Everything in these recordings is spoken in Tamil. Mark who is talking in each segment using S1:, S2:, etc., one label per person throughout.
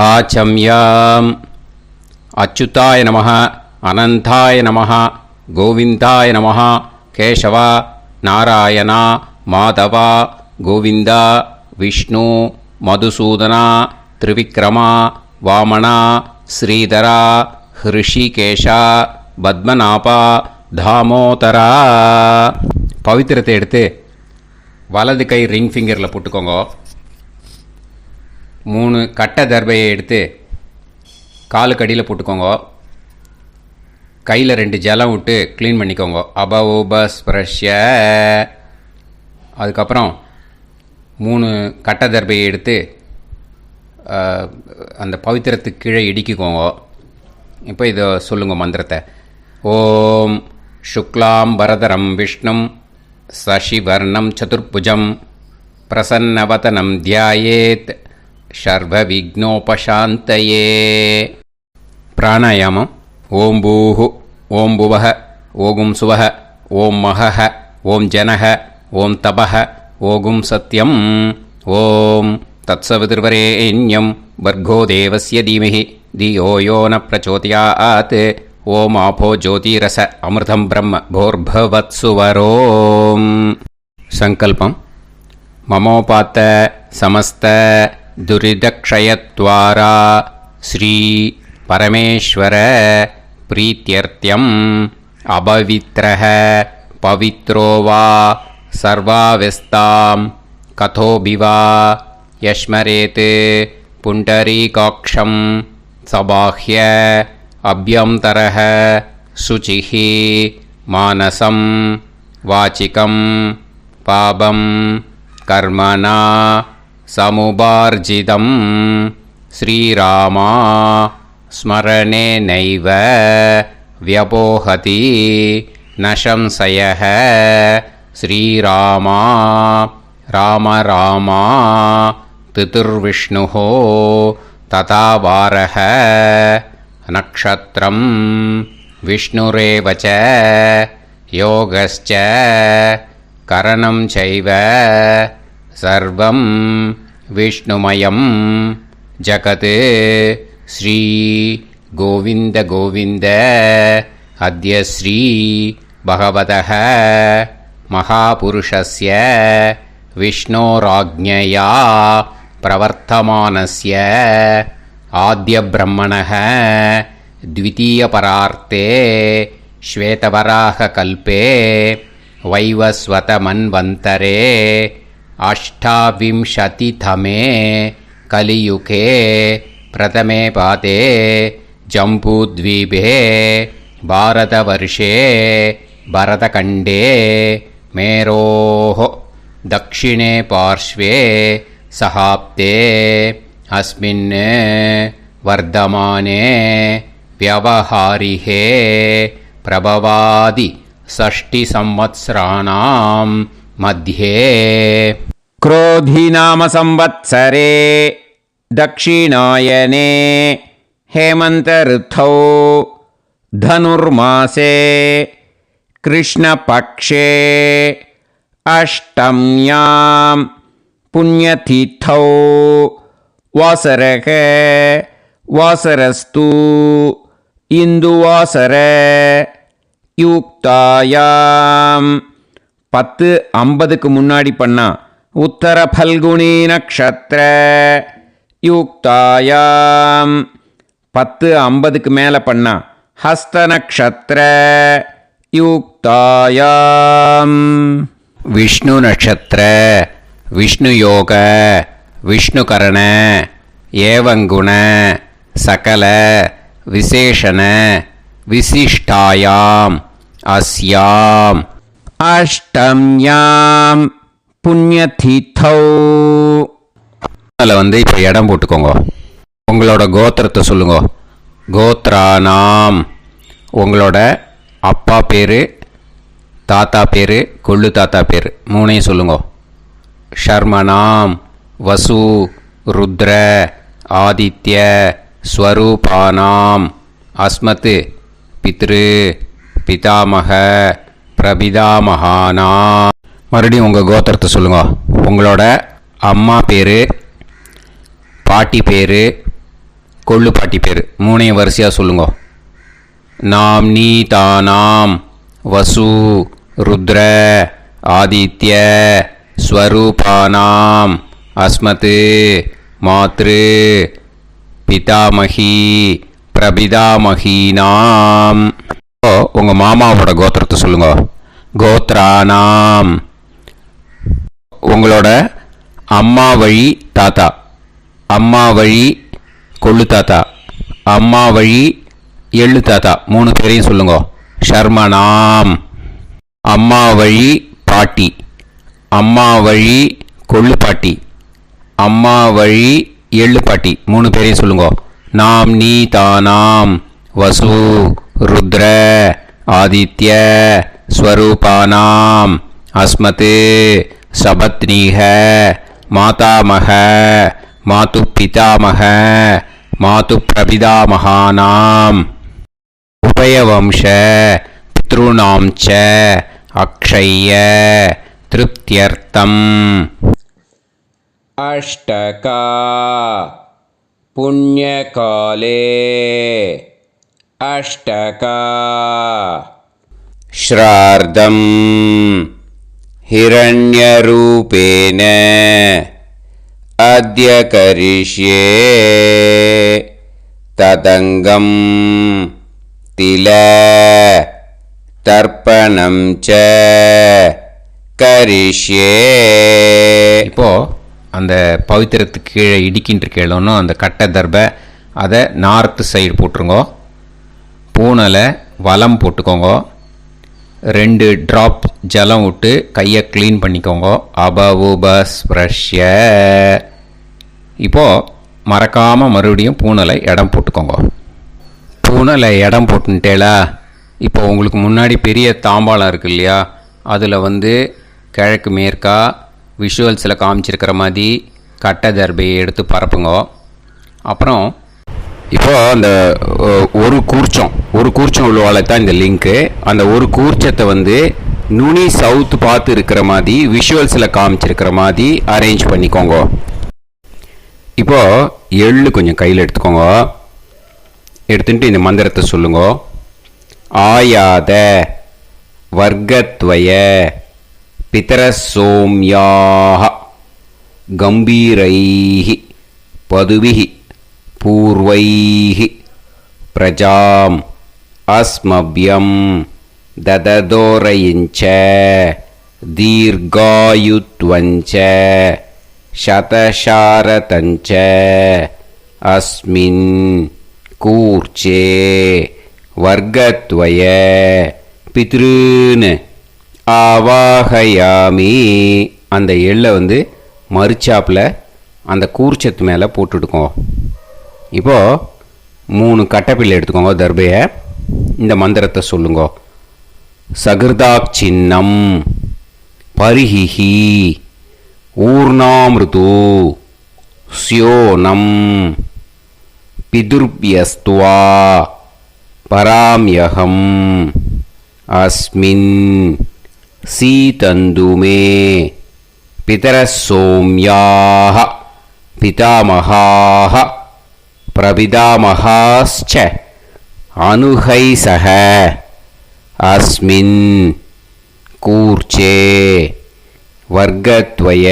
S1: ஆச்சம்யாம். அச்சுதாய நமः, அனந்தாய நமः, கோவிந்தாய நமः, கேசவா, நாராயணா, மாதவா, கோவிந்தா, விஷ்ணு, மதுசூதனா, திரிவிக்ரமா, வாமனா, ஸ்ரீதரா, ஹிருஷிகேஷா, பத்மநாபா, தாமோதரா. பவித்திரத்தை எடுத்து வலது கை ரிங் ஃபிங்கரில் போட்டுக்கோங்க. 3 கட்டை தர்பையை எடுத்து காலுக்கடியில் போட்டுக்கோங்க. கையில் 2 ஜலம் விட்டு க்ளீன் பண்ணிக்கோங்க. அபௌபஸ்பிரஷ்ய. அதுக்கப்புறம் 3 கட்டை தர்பையை எடுத்து அந்த பவித்திரத்துக்கு கீழே இடிக்கிக்கோங்க. இப்போ இதை சொல்லுங்க மந்திரத்தை. ஓம் சுக்லாம் வரதரம் விஷ்ணும் சசிவர்ணம் சதுர்புஜம் பிரசன்னவதனம் தியாயேத் சர்வ விக்னோபசாந்தயே. பிராணாயாமம். ஓம் பூஹு, ஓம் புவஹ, ஓகும் சுவஹ, ஓம் மஹஹ, ஓம் ஜனஹ, ஓம் தபஹ, ஓகும் சத்யம். ஓம் தத்சவிதுர்வரேண்யம் வர்கோ தேவஸ்ய தீமஹி தியோ யோ ந பிரச்சோதயாத். ஓம் ஆபோ ஜோதிரச அமிர்தம் பிரம்ம போர்பவத்சுவரோம். சங்கல்பம். மமோபாத்த சமஸ்த துரிதக்ஷயத்வாரா ஸ்ரீ பரமேஸ்வர பிரீத்யர்த்தியம் அபவித்ரஹ பவித்ரோ வா சர்வாவஸ்தாம் கதோபிவா யஸ்மரேத் புண்டரீகாக்ஷம் சபாஹ்ய அப்யந்தரஹ சுசிஹ மானசம் வாசிகம் பாபம் கர்மணா சமுபார்ஜிதம் ஸ்ரீராமா ஸ்மரணேனைவ வ்யபோஹதி நசம்சயः. ஸ்ரீராமா ராம ராமா திதிர்விஷ்ணுः ததா வாரः. நக்ஷத்ரம் விஷ்ணுரேவ ச யோகஸ்ச கரணம் சைவ சர்வம் விஷ்ணுமயம் ஜகத். ஸ்ரீ கோவிந்த கோவிந்த அத்ய ஸ்ரீ பகவதः மகாபுருஷஸ்ய விஷ்ணோராஜ்ஞயா பிரவர்த்தமானஸ்ய ஆத்ய பிரம்மணः த்விதீயபரார்த்தே ஸ்வேதவராக கல்பே வைவஸ்வத மன்வந்தரே அஷ்டாவிம்சதிதமே கலியுகே பிரதமே பாதே ஜம்பூத்வீபே பாரதவர்ஷே பரதகண்டே மேரோः தக்ஷிணே பார்ஷ்வே சஹாப்தே அஸ்மின் வர்தமானே व्यवहारिहे प्रभवादि 6 संवत्सराणां मध्ये क्रोधिनाम संवत्सरे दक्षिणायने हेमंत ऋतौ धनुर्मासे कृष्णपक्षे अष्टम्यां पुण्यतिथौ वासरः वासरस्तु இந்துவாசர யுக்தாயாம். 10:50க்கு முன்னாடி பண்ணா உத்தர பல்குனி நக்ஷத்ர யுக்தாயாம். 10:50க்கு மேலே பண்ணா ஹஸ்த நக்ஷத்ர யுக்தாயாம். விஷ்ணு நக்ஷத்ர விஷ்ணு யோக விஷ்ணுகரண ஏவங்குண சகல விசேஷண விசிஷ்டாயாம் அஸ்யாம் அஷ்டம்யாம் புண்ணியதிதௌ. அதில் இப்போ இடம் போட்டுக்கோங்க. உங்களோட கோத்திரத்தை சொல்லுங்க. கோத்ரானாம். உங்களோட அப்பா பேர், தாத்தா பேர், கொள்ளு தாத்தா பேர் 3ஐயும் சொல்லுங்க. ஷர்மனாம் வசு ருத்ர ஆதித்ய ஸ்வரூபானாம் அஸ்மத் பித்ரு பிதாமக பிரபிதாமகானா. மறுபடியும் உங்கள் கோத்திரத்தை சொல்லுங்க. உங்களோட அம்மா பேர், பாட்டி பேர், கொள்ளு பாட்டி பேர். மூணையும் வரிசையாக சொல்லுங்க. நாம் நீ தானாம் வசு ருத்ர ஆதித்ய ஸ்வரூபானாம் அஸ்மத் மாத்ரு பிதாமகி பிரபிதாமகீனாம். உங்கள் மாமாவோட கோத்திரத்தை சொல்லுங்க. கோத்ரானாம். உங்களோட அம்மா வழி தாத்தா, அம்மா வழி கொள்ளு தாத்தா, அம்மா வழி எள்ளு தாத்தா, 3 பேரையும் சொல்லுங்க. ஷர்மனாம். அம்மா வழி பாட்டி, அம்மா வழி கொள்ளு பாட்டி, அம்மா வழி எள்ளு பாட்டி, 3 பேரையும் சொல்லுங்க. நாம் நீ தானாம் வசு ருத்ர ஆதித்ய ஸ்வரூபானாம் அஸ்மத் சபத்னீஹ மாதாமக மாது பிதாமக மாது பிரபிதாமகானாம் உபயவம்ச பித்ருணாம் ச அக்ஷய்ய திருப்தியர்த்தம். அஷ்டகா புண்ணியகாலே அஷ்டகா ஸ்ரார்த்தம் हिरण्यरूपेण अद्य करिष्ये तदङ्गं तिल तर्पणं च करिष्ये. இப்போ அந்த பவித்திரத்துக்கு கீழே இடிக்கின்ற கேளோன்னு அந்த கட்டை தர்பை அதை நார்த்து சைடு போட்டுருங்கோ. பூனலை வலம் போட்டுக்கோங்க. 2 ட்ராப் ஜலம் விட்டு கையை க்ளீன் பண்ணிக்கோங்க. அபவுபஸ்ப்ரஷ்ய. இப்போது மறக்காமல் மறுபடியும் பூனலை இடம் போட்டுக்கோங்க. பூனலை இடம் போட்டுட்டேலா. இப்போ உங்களுக்கு முன்னாடி பெரிய தாம்பாளம் இருக்குது இல்லையா, அதில் கிழக்கு மேற்கா விஷுவல்ஸில் காமிச்சிருக்கிற மாதிரி கட்டை தர்பையை எடுத்து பரப்புங்க. அப்புறம் இப்போது அந்த ஒரு கூர்ச்சம் உள்ளவாழ தான் இந்த லிங்க்கு. அந்த ஒரு கூர்ச்சத்தை நுனி சவுத்து பார்த்து இருக்கிற மாதிரி விஷுவல்ஸில் காமிச்சிருக்கிற மாதிரி அரேஞ்ச் பண்ணிக்கோங்க. இப்போது எள்ளு கொஞ்சம் கையில் எடுத்துக்கோங்க. எடுத்துட்டு இந்த மந்திரத்தை சொல்லுங்க. ஆயாத வர்க்கத்வய பிதரசோம்யாக கம்பீரைஹி பதுவிஹி பூர்வைஹி பிரஜாம் அஸ்மப்யம் தததோரயிஞ்ச தீர்காயுத்வஞ்ச சதசாரதஞ்ச அஸ்மின் கூர்ச்சே வர்க்கத்வய பித்ருன்னு ஆவாகயாமி. அந்த எள்ளை மறுச்சாப்பில் அந்த கூர்ச்சத்து மேலே போட்டுடுக்கோங்க. இப்போது 3 கட்டைப்பிள்ளை எடுத்துக்கோங்க. தர்பையை இந்த மந்திரத்தை சொல்லுங்க. சகிருதாக் சின்னம் பரிஹிஹி ஊர்ணாமிருது ஸ்யோனம் பிதுர்பியஸ்துவா பராம்யகம் அஸ்மின் சீதந்துமே பிதரசோம்யாக பிதாமகாः பிரபிதாமகாஸ்ச அனுகைசக அஸ்மின் கூர்ச்சே வர்க்கத்வய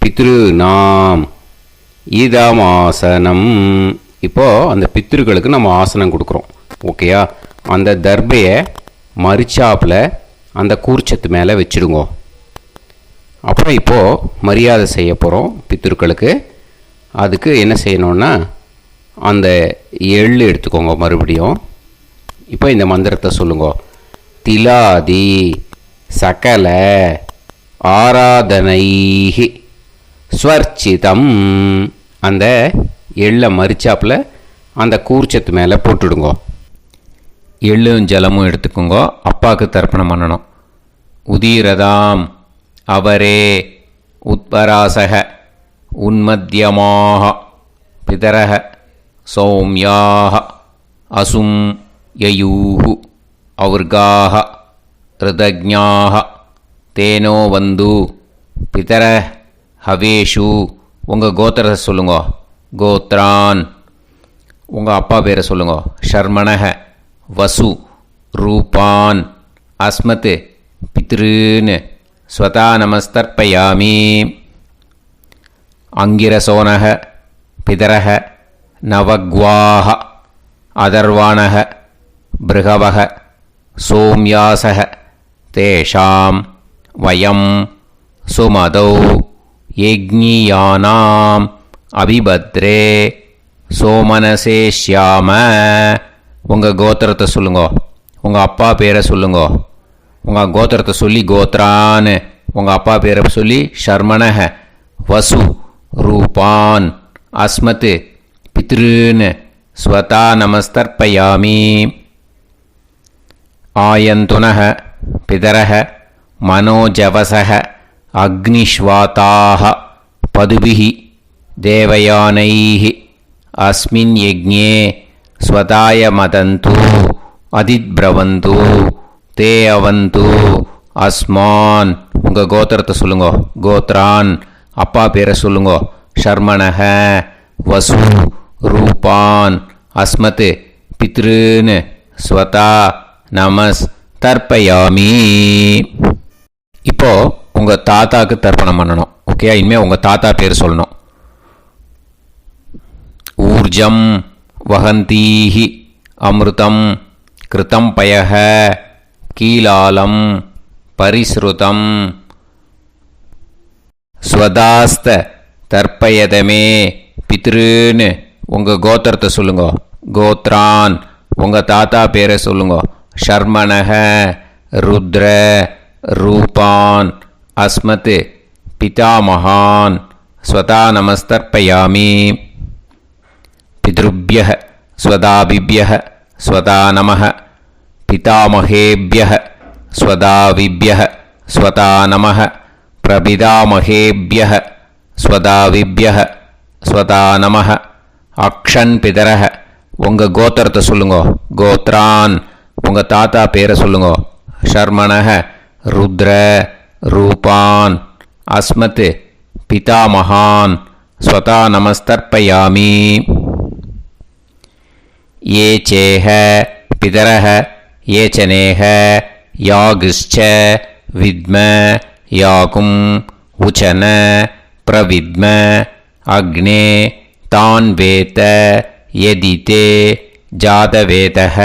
S1: பித்ருநாம் இதமாசனம். இப்போது அந்த பித்ருக்களுக்கு நம்ம ஆசனம் கொடுக்குறோம். ஓகேயா? அந்த தர்பையை மரிச்சாப்பில் அந்த கூர்ச்சத்து மேலே வச்சுடுங்க. அப்புறம் இப்போது மரியாதை செய்ய போகிறோம் பித்ருக்களுக்கு. அதுக்கு என்ன செய்யணுன்னா அந்த எள்ளு எடுத்துக்கோங்க. மறுபடியும் இப்போ இந்த மந்திரத்தை சொல்லுங்க. திலாதி சகல ஆராதனைஹி ஸ்வர்ச்சிதம். அந்த எள்ளை மரிச்சாப்பில் அந்த கூர்ச்சத்து மேலே போட்டுடுங்க. எள்ளும் ஜலமும் எடுத்துக்கோங்க. அப்பாவுக்கு தர்ப்பணம் பண்ணணும். உதீரதாம் அவரே உத்பராசக உன்மத்தியமாக பிதரக சௌமியாக அசும் யயூஹு அவுர்காக ரிதஜ்ஞாக தேனோ வந்து பிதர ஹவேஷு. உங்கள் கோத்திரத்தை சொல்லுங்க. கோத்ரான். உங்கள் அப்பா பேரை சொல்லுங்க. ஷர்மணஹ வசு ரூபான் அஸ்மத் பித்ருன் ஸ்வதா நமஸ்தர்ப்பயாமி. அங்கிரசோனஹ பிதரஹ நவக்வாஹ அதர்வாணஹ பிருகவஹ சோம்யாசஹ தேஷாம் வயம் சுமதௌ யஜ்ஞியானாம் அபிபத்ரே சோமனசேஷ்யாம. உங்கள் கோத்திரத்தை சொல்லுங்க. உங்கள் அப்பா பேரை சொல்லுங்க. உங்கள் கோத்திரத்தை சொல்லி கோத்ரான்னு, உங்கள் அப்பா பேரை சொல்லி ஷர்மணஹ வசு ரூபான் அஸ்மத் பித்ருன் ஸ்வதா நமஸ்தர்ப்பயாமி. ஆயந்துனஹ பிதரஹ மனோஜவசஹ அக்னிஷ்வாதாஹ பதுபிஹி தேவயானைஹி அஸ்மின் யஜ்ஞே ஸ்வதாய மதந்து அதித்ப்ரவந்து தே அவந்து அஸ்மான். உங்கள் கோத்திரத்தை சொல்லுங்க. கோத்ரான். அப்பா பேரை சொல்லுங்க. ஷர்மணஹ வசு ரூபான் அஸ்மத் பித்ருன் ஸ்வதா நமஸ் தர்ப்பயாமி. இப்போ உங்கள் தாத்தாக்கு தர்ப்பணம் பண்ணணும். ஓகே, இனிமேல் உங்கள் தாத்தா பேர் சொல்லணும். ஊர்ஜம் வஹந்தீஹி அமிர்தம் கிருதம் பயஹ கீலாலம் பரிஸ்ருதம் ஸ்வதாஸ்த தர்ப்பயதமே பித்ருன்னு. உங்கள் கோத்திரத்தை சொல்லுங்க. கோத்ரான். உங்கள் தாத்தா பேரை சொல்லுங்க. ஷர்மணஹ ருத்ர ரூபான் அஸ்மத் பிதாமகான் ஸ்வதா நமஸ்தர்ப்பயாமி. பித்ருப்யஹ ஸ்வதாபிப்யஹ ஸ்வதா நமஹ பிதாமகேப்யஹ ஸ்வதாவிப்யஹ ஸ்வதா நமஹ பிரபிதாமகேப்யஹ ஸ்வதாவிப்யஹ ஸ்வதா நமஹ. அக்ஷன் பிதரஹ. உங்கள் கோத்திரத்தை சொல்லுங்க. கோத்ரான். உங்கள் தாத்தா பேரை சொல்லுங்க. ஷர்மணஹ ருத்ர ரூபான் அஸ்மத் பிதாமகான் ஸ்வதா நமஸ்தர்ப்பயாமி. ये चेह पितरः ये च नेह यागश्च विद्म याकुं उचन प्रविद्म अग्ने तान् वेत यदिते जातवेतः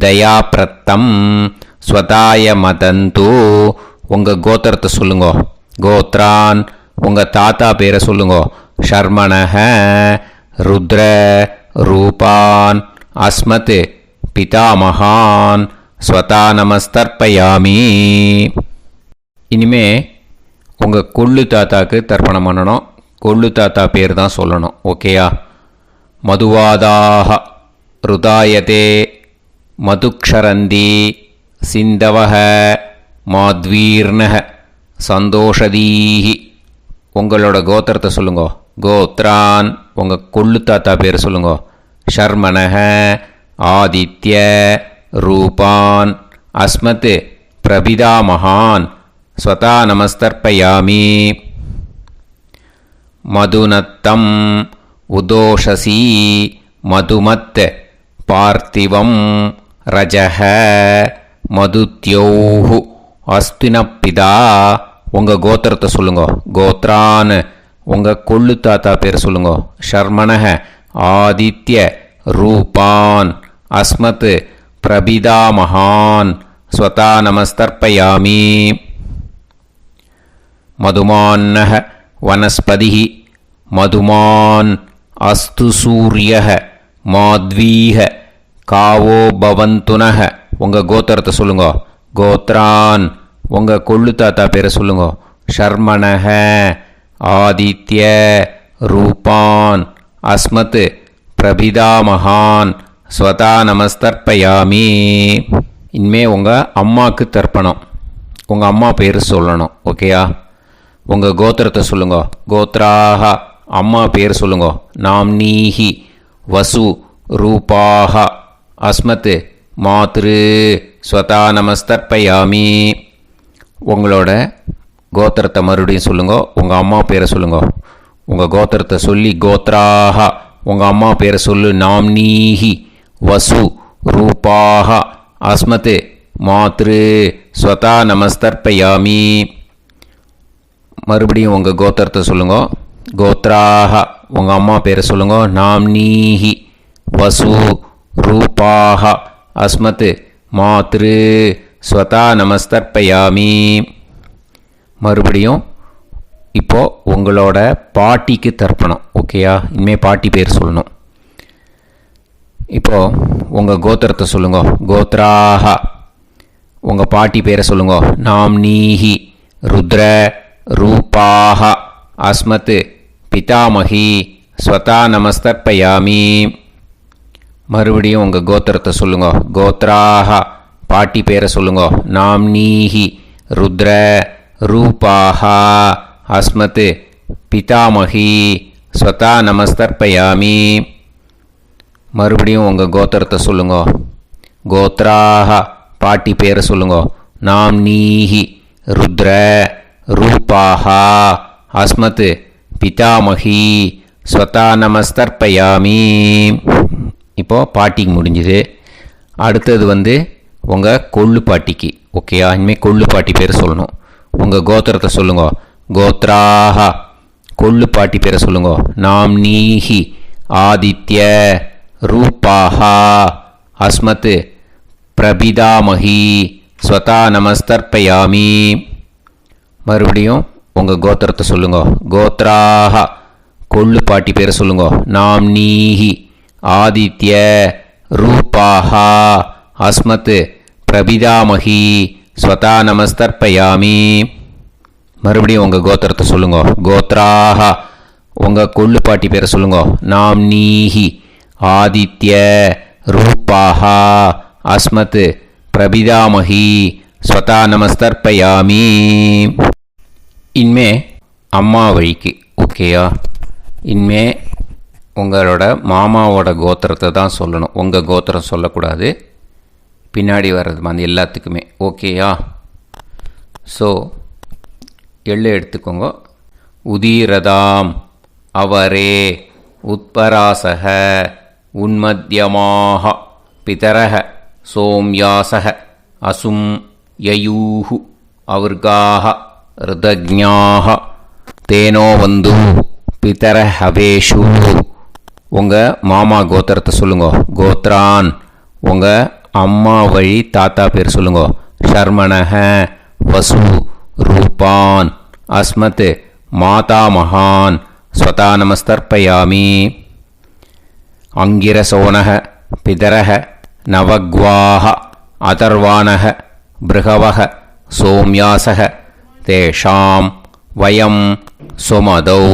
S1: दयाप्रत्तं स्वताय मदन्तु. உங்கள் கோத்திரத்தை சொல்லுங்க. கோத்ரான். உங்கள் தாத்தா பேரை சொல்லுங்க. ஷர்மணஹ ருத்ர ரூபான் அஸ்மத் பிதாமகான் ஸ்வதா நமஸ்தர்ப்பயாமி. இனிமே உங்கள் கொள்ளு தாத்தாக்கு தர்ப்பணம் பண்ணணும். கொள்ளு தாத்தா பேர் தான் சொல்லணும். ஓகேயா? மதுவாதாக ருதாயதே மதுக்ஷரந்தி சிந்தவஹ மாத்வீர்ணஹ சந்தோஷதீஹி. உங்களோட கோத்திரத்தை சொல்லுங்க. கோத்ரான். உங்கள் கொள்ளு தாத்தா பேர் சொல்லுங்க. ஷர்மணஹ ஆதித்ய ரூபான் அஸ்மத் பிரபிதாமகான் ஸ்வதா நமஸ்தர்ப்பயாமி. மதுநத்தம் உதோஷசி மதுமத் பார்த்திவம் ரஜஹ மதுத்யோஹு அஸ்தினப்பிதா. உங்கள் கோத்திரத்தை சொல்லுங்க. கோத்ரான். உங்கள் கொள்ளு தாத்தா பேர் சொல்லுங்க. ஷர்மணஹ ஆதித்ய ரூபான் அஸ்மத் பிரபிதாமகான் ஸ்வதா நமஸ்தர்ப்பயாமி. மதுமான்னஹ வனஸ்பதிஹ மதுமான் அஸ்து சூரியஹ மாத்வீஹ காவோ பவந்துனஹ. உங்கள் கோத்திரத்தை சொல்லுங்க. கோத்ரான். உங்கள் கொள்ளு தாத்தா பேரை சொல்லுங்க. ஷர்மணஹ ஆதித்ய ரூபான் அஸ்மத் பிரபிதாமகான் ஸ்வதா நமஸ்தர்ப்பயாமி. இனிமே உங்கள் அம்மாவுக்கு தர்ப்பணம். உங்கள் அம்மா பேர் சொல்லணும். ஓகேயா? உங்கள் கோத்திரத்தை சொல்லுங்க. கோத்ராக. அம்மா பேர் சொல்லுங்க. நாம்னீஹி வசு ரூபாக அஸ்மத் மாத்ரு ஸ்வதா நமஸ்தர்ப்பயாமி. உங்களோட கோத்திரத்தை மறுபடியும் சொல்லுங்க. உங்கள் அம்மா பேரை சொல்லுங்க. உங்கள் கோத்திரத்தை சொல்லி கோத்ராக, உங்கள் அம்மா பேரை சொல்லு நாம்னீஹி வசு ரூபாக அஸ்மத் மாத்ரு ஸ்வதா நமஸ்தர்ப்பயாமி. மறுபடியும் உங்கள் கோத்திரத்தை சொல்லுங்க. கோத்ராக, உங்கள் அம்மா பேரை சொல்லுங்க நாம்னீஹி வசு ரூபாக அஸ்மத் மாத்ரு ஸ்வதா நமஸ்தர்ப்பயாமி. மறுபடியும் இப்போது உங்களோட பாட்டிக்கு தர்ப்பணம். ஓகேயா? இனிமேல் பாட்டி பேர் சொல்லணும். இப்போது உங்கள் கோத்திரத்தை சொல்லுங்க. கோத்ராக, உங்கள் பாட்டி பேரை சொல்லுங்க நாம்னீஹி ருத்ர ரூபாக அஸ்மத் பிதாமகி ஸ்வதா நமஸ்தர்ப்பயாமி. மறுபடியும் உங்கள் கோத்திரத்தை சொல்லுங்க. கோத்ராக, பாட்டி பேரை சொல்லுங்க நாம்னீஹி ருத்ர ரூபாக அஸ்மத் பிதாமகி ஸ்வதா நமஸ்தர்ப்பயாமி. மறுபடியும் உங்கள் கோத்திரத்தை சொல்லுங்க. கோத்ராக, பாட்டி பேரை சொல்லுங்க நாம்னீஹி ருத்ர ரூபாக அஸ்மத் பிதாமகி ஸ்வதா நமஸ்தர்ப்பயாமி. இப்போது பாட்டிக்கு முடிஞ்சுது. அடுத்தது உங்கள் கொள்ளு பாட்டிக்கு. ஓகேயா? இனிமேல் கொள்ளு பாட்டி பேர் சொல்லணும். உங்கள் கோத்திரத்தை சொல்லுங்க. கோத்ராக, கொள்ளு பாட்டி பேரை சொல்லுங்க நாம்னீஹி ஆதித்ய ரூபாக அஸ்மத் பிரபிதாமகி ஸ்வதா நமஸ்தர்ப்பயாமி. மறுபடியும் உங்கள் கோத்திரத்தை சொல்லுங்க. கோத்ராக, கொள்ளு பாட்டி பேரை சொல்லுங்க நாம்னீஹி ஆதித்ய ரூபாக அஸ்மத் பிரபிதாமகி ஸ்வதா நமஸ்தர்ப்பயாமி. மறுபடியும் உங்கள் கோத்திரத்தை சொல்லுங்க. கோத்ராக, உங்கள் கொள்ளு பாட்டி பேரை சொல்லுங்க நாம்னீஹி ஆதித்ய ரூபாக அஸ்மத் பிரபிதாமகி ஸ்வதா நமஸ்தர்ப்பயாமி. இனிமே அம்மா வழிக்கு. ஓகேயா? இனிமே உங்களோட மாமாவோட கோத்திரத்தை தான் சொல்லணும். உங்கள் கோத்திரம் சொல்லக்கூடாது. பின்னாடி வர்றது அந்த எல்லாத்துக்குமே. ஓகேயா? ஸோ எள்ளு எடுத்துக்கோங்க. உதீரதாம் அவரே உத்பராசக உன்மத்யமாக பிதரக சோம்யாசக அசும் யயூஹு அவர்காக ருதஜ்ஞாக தேனோ வந்து பிதர ஹவேஷு. உங்கள் மாமா கோத்திரத்தை சொல்லுங்க. கோத்ரான், உங்கள் அம்மா வழி தாத்தா பேர் சொல்லுங்க. ஷர்மணக வசு ரூபான் அஸ்மத் மாதாமகான் ஸ்வதா நமஸ்தர்ப்பயாமி. அங்கிரசோனக பிதரக நவக்வாக அதர்வானக பிருகவக சோம்யாசக தேஷாம் வயம் சுமதௌ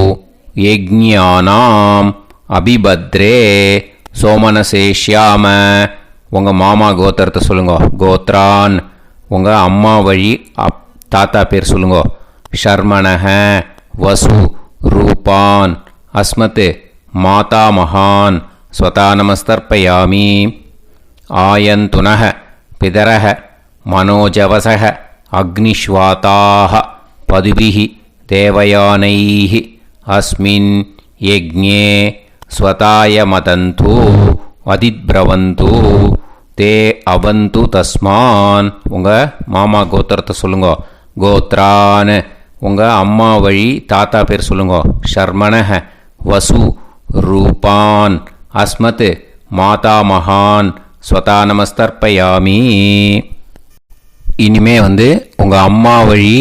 S1: யஜ்ஞானாம் அபிபத்ரே சோமனசேஷ்யாம. உங்கள் மாமா கோத்திரத்தை சொல்லுங்க. கோத்ரான், உங்கள் அம்மா வழி தாத்தா பேர் சொல்லுங்க. ஷர்மணக வசு ரூபான் அஸ்மத் மாதாமகான் ஸ்வதா நமஸ்தர்ப்பயாமி. ஆயந்துனக பிதரக மனோஜவசக அக்னிஷ்வாதாக பதுபிஹி தேவயானைஹி அஸ்மின் யஜ்ஞே ஸ்வதாய மதந்து அதித்ரவந்து தே அவந்து தஸ்மான். உங்கள் மாமா கோத்திரத்தை சொல்லுங்க. கோத்ரான், உங்கள் அம்மா வழி தாத்தா பேர் சொல்லுங்க. ஷர்மணக வசு ரூபான் அஸ்மத் மாதாமகான் ஸ்வதா நமஸ்தர்ப்பயாமி. இனிமே உங்கள் அம்மா வழி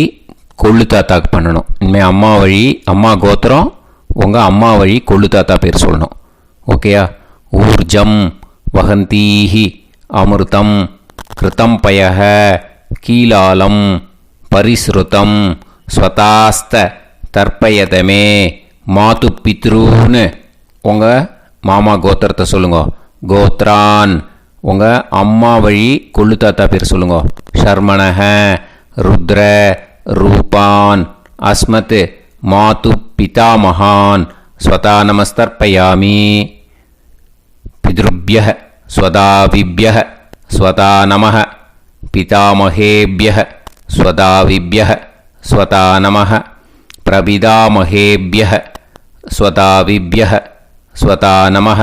S1: கொள்ளு தாத்தாக்கு பண்ணணும். இனிமேல் அம்மா வழி, அம்மா கோத்திரம், உங்கள் அம்மா வழி கொள்ளு தாத்தா பேர் சொல்லணும். ஓகேயா? ஊர்ஜம் வகந்தீஹி அமிர்தம் கிருதம் பயக கீலாலம் பரிஸ்ருதம் ஸ்வதாஸ்த தர்ப்பயதமே மாது பித்ரூன்னு. உங்கள் மாமா கோத்திரத்தை சொல்லுங்க. கோத்ரான், உங்கள் அம்மா வழி கொள்ளு தாத்தா பேர் சொல்லுங்க. ஷர்மணக ருத்ர ரூபான் அஸ்மத் மாது பிதாமகான் ஸ்வதா நமஸ்தர்ப்பயாமி. பித்ருப்யः ஸ்வதாவிப்யः ஸ்வதா நமः பிதாமகேப்யः ஸ்வதாவிப்யः ஸ்வதா நமः பிரபிதாமகேப்யः ஸ்வதாவிப்யஹ ஸ்வதா நமஹ.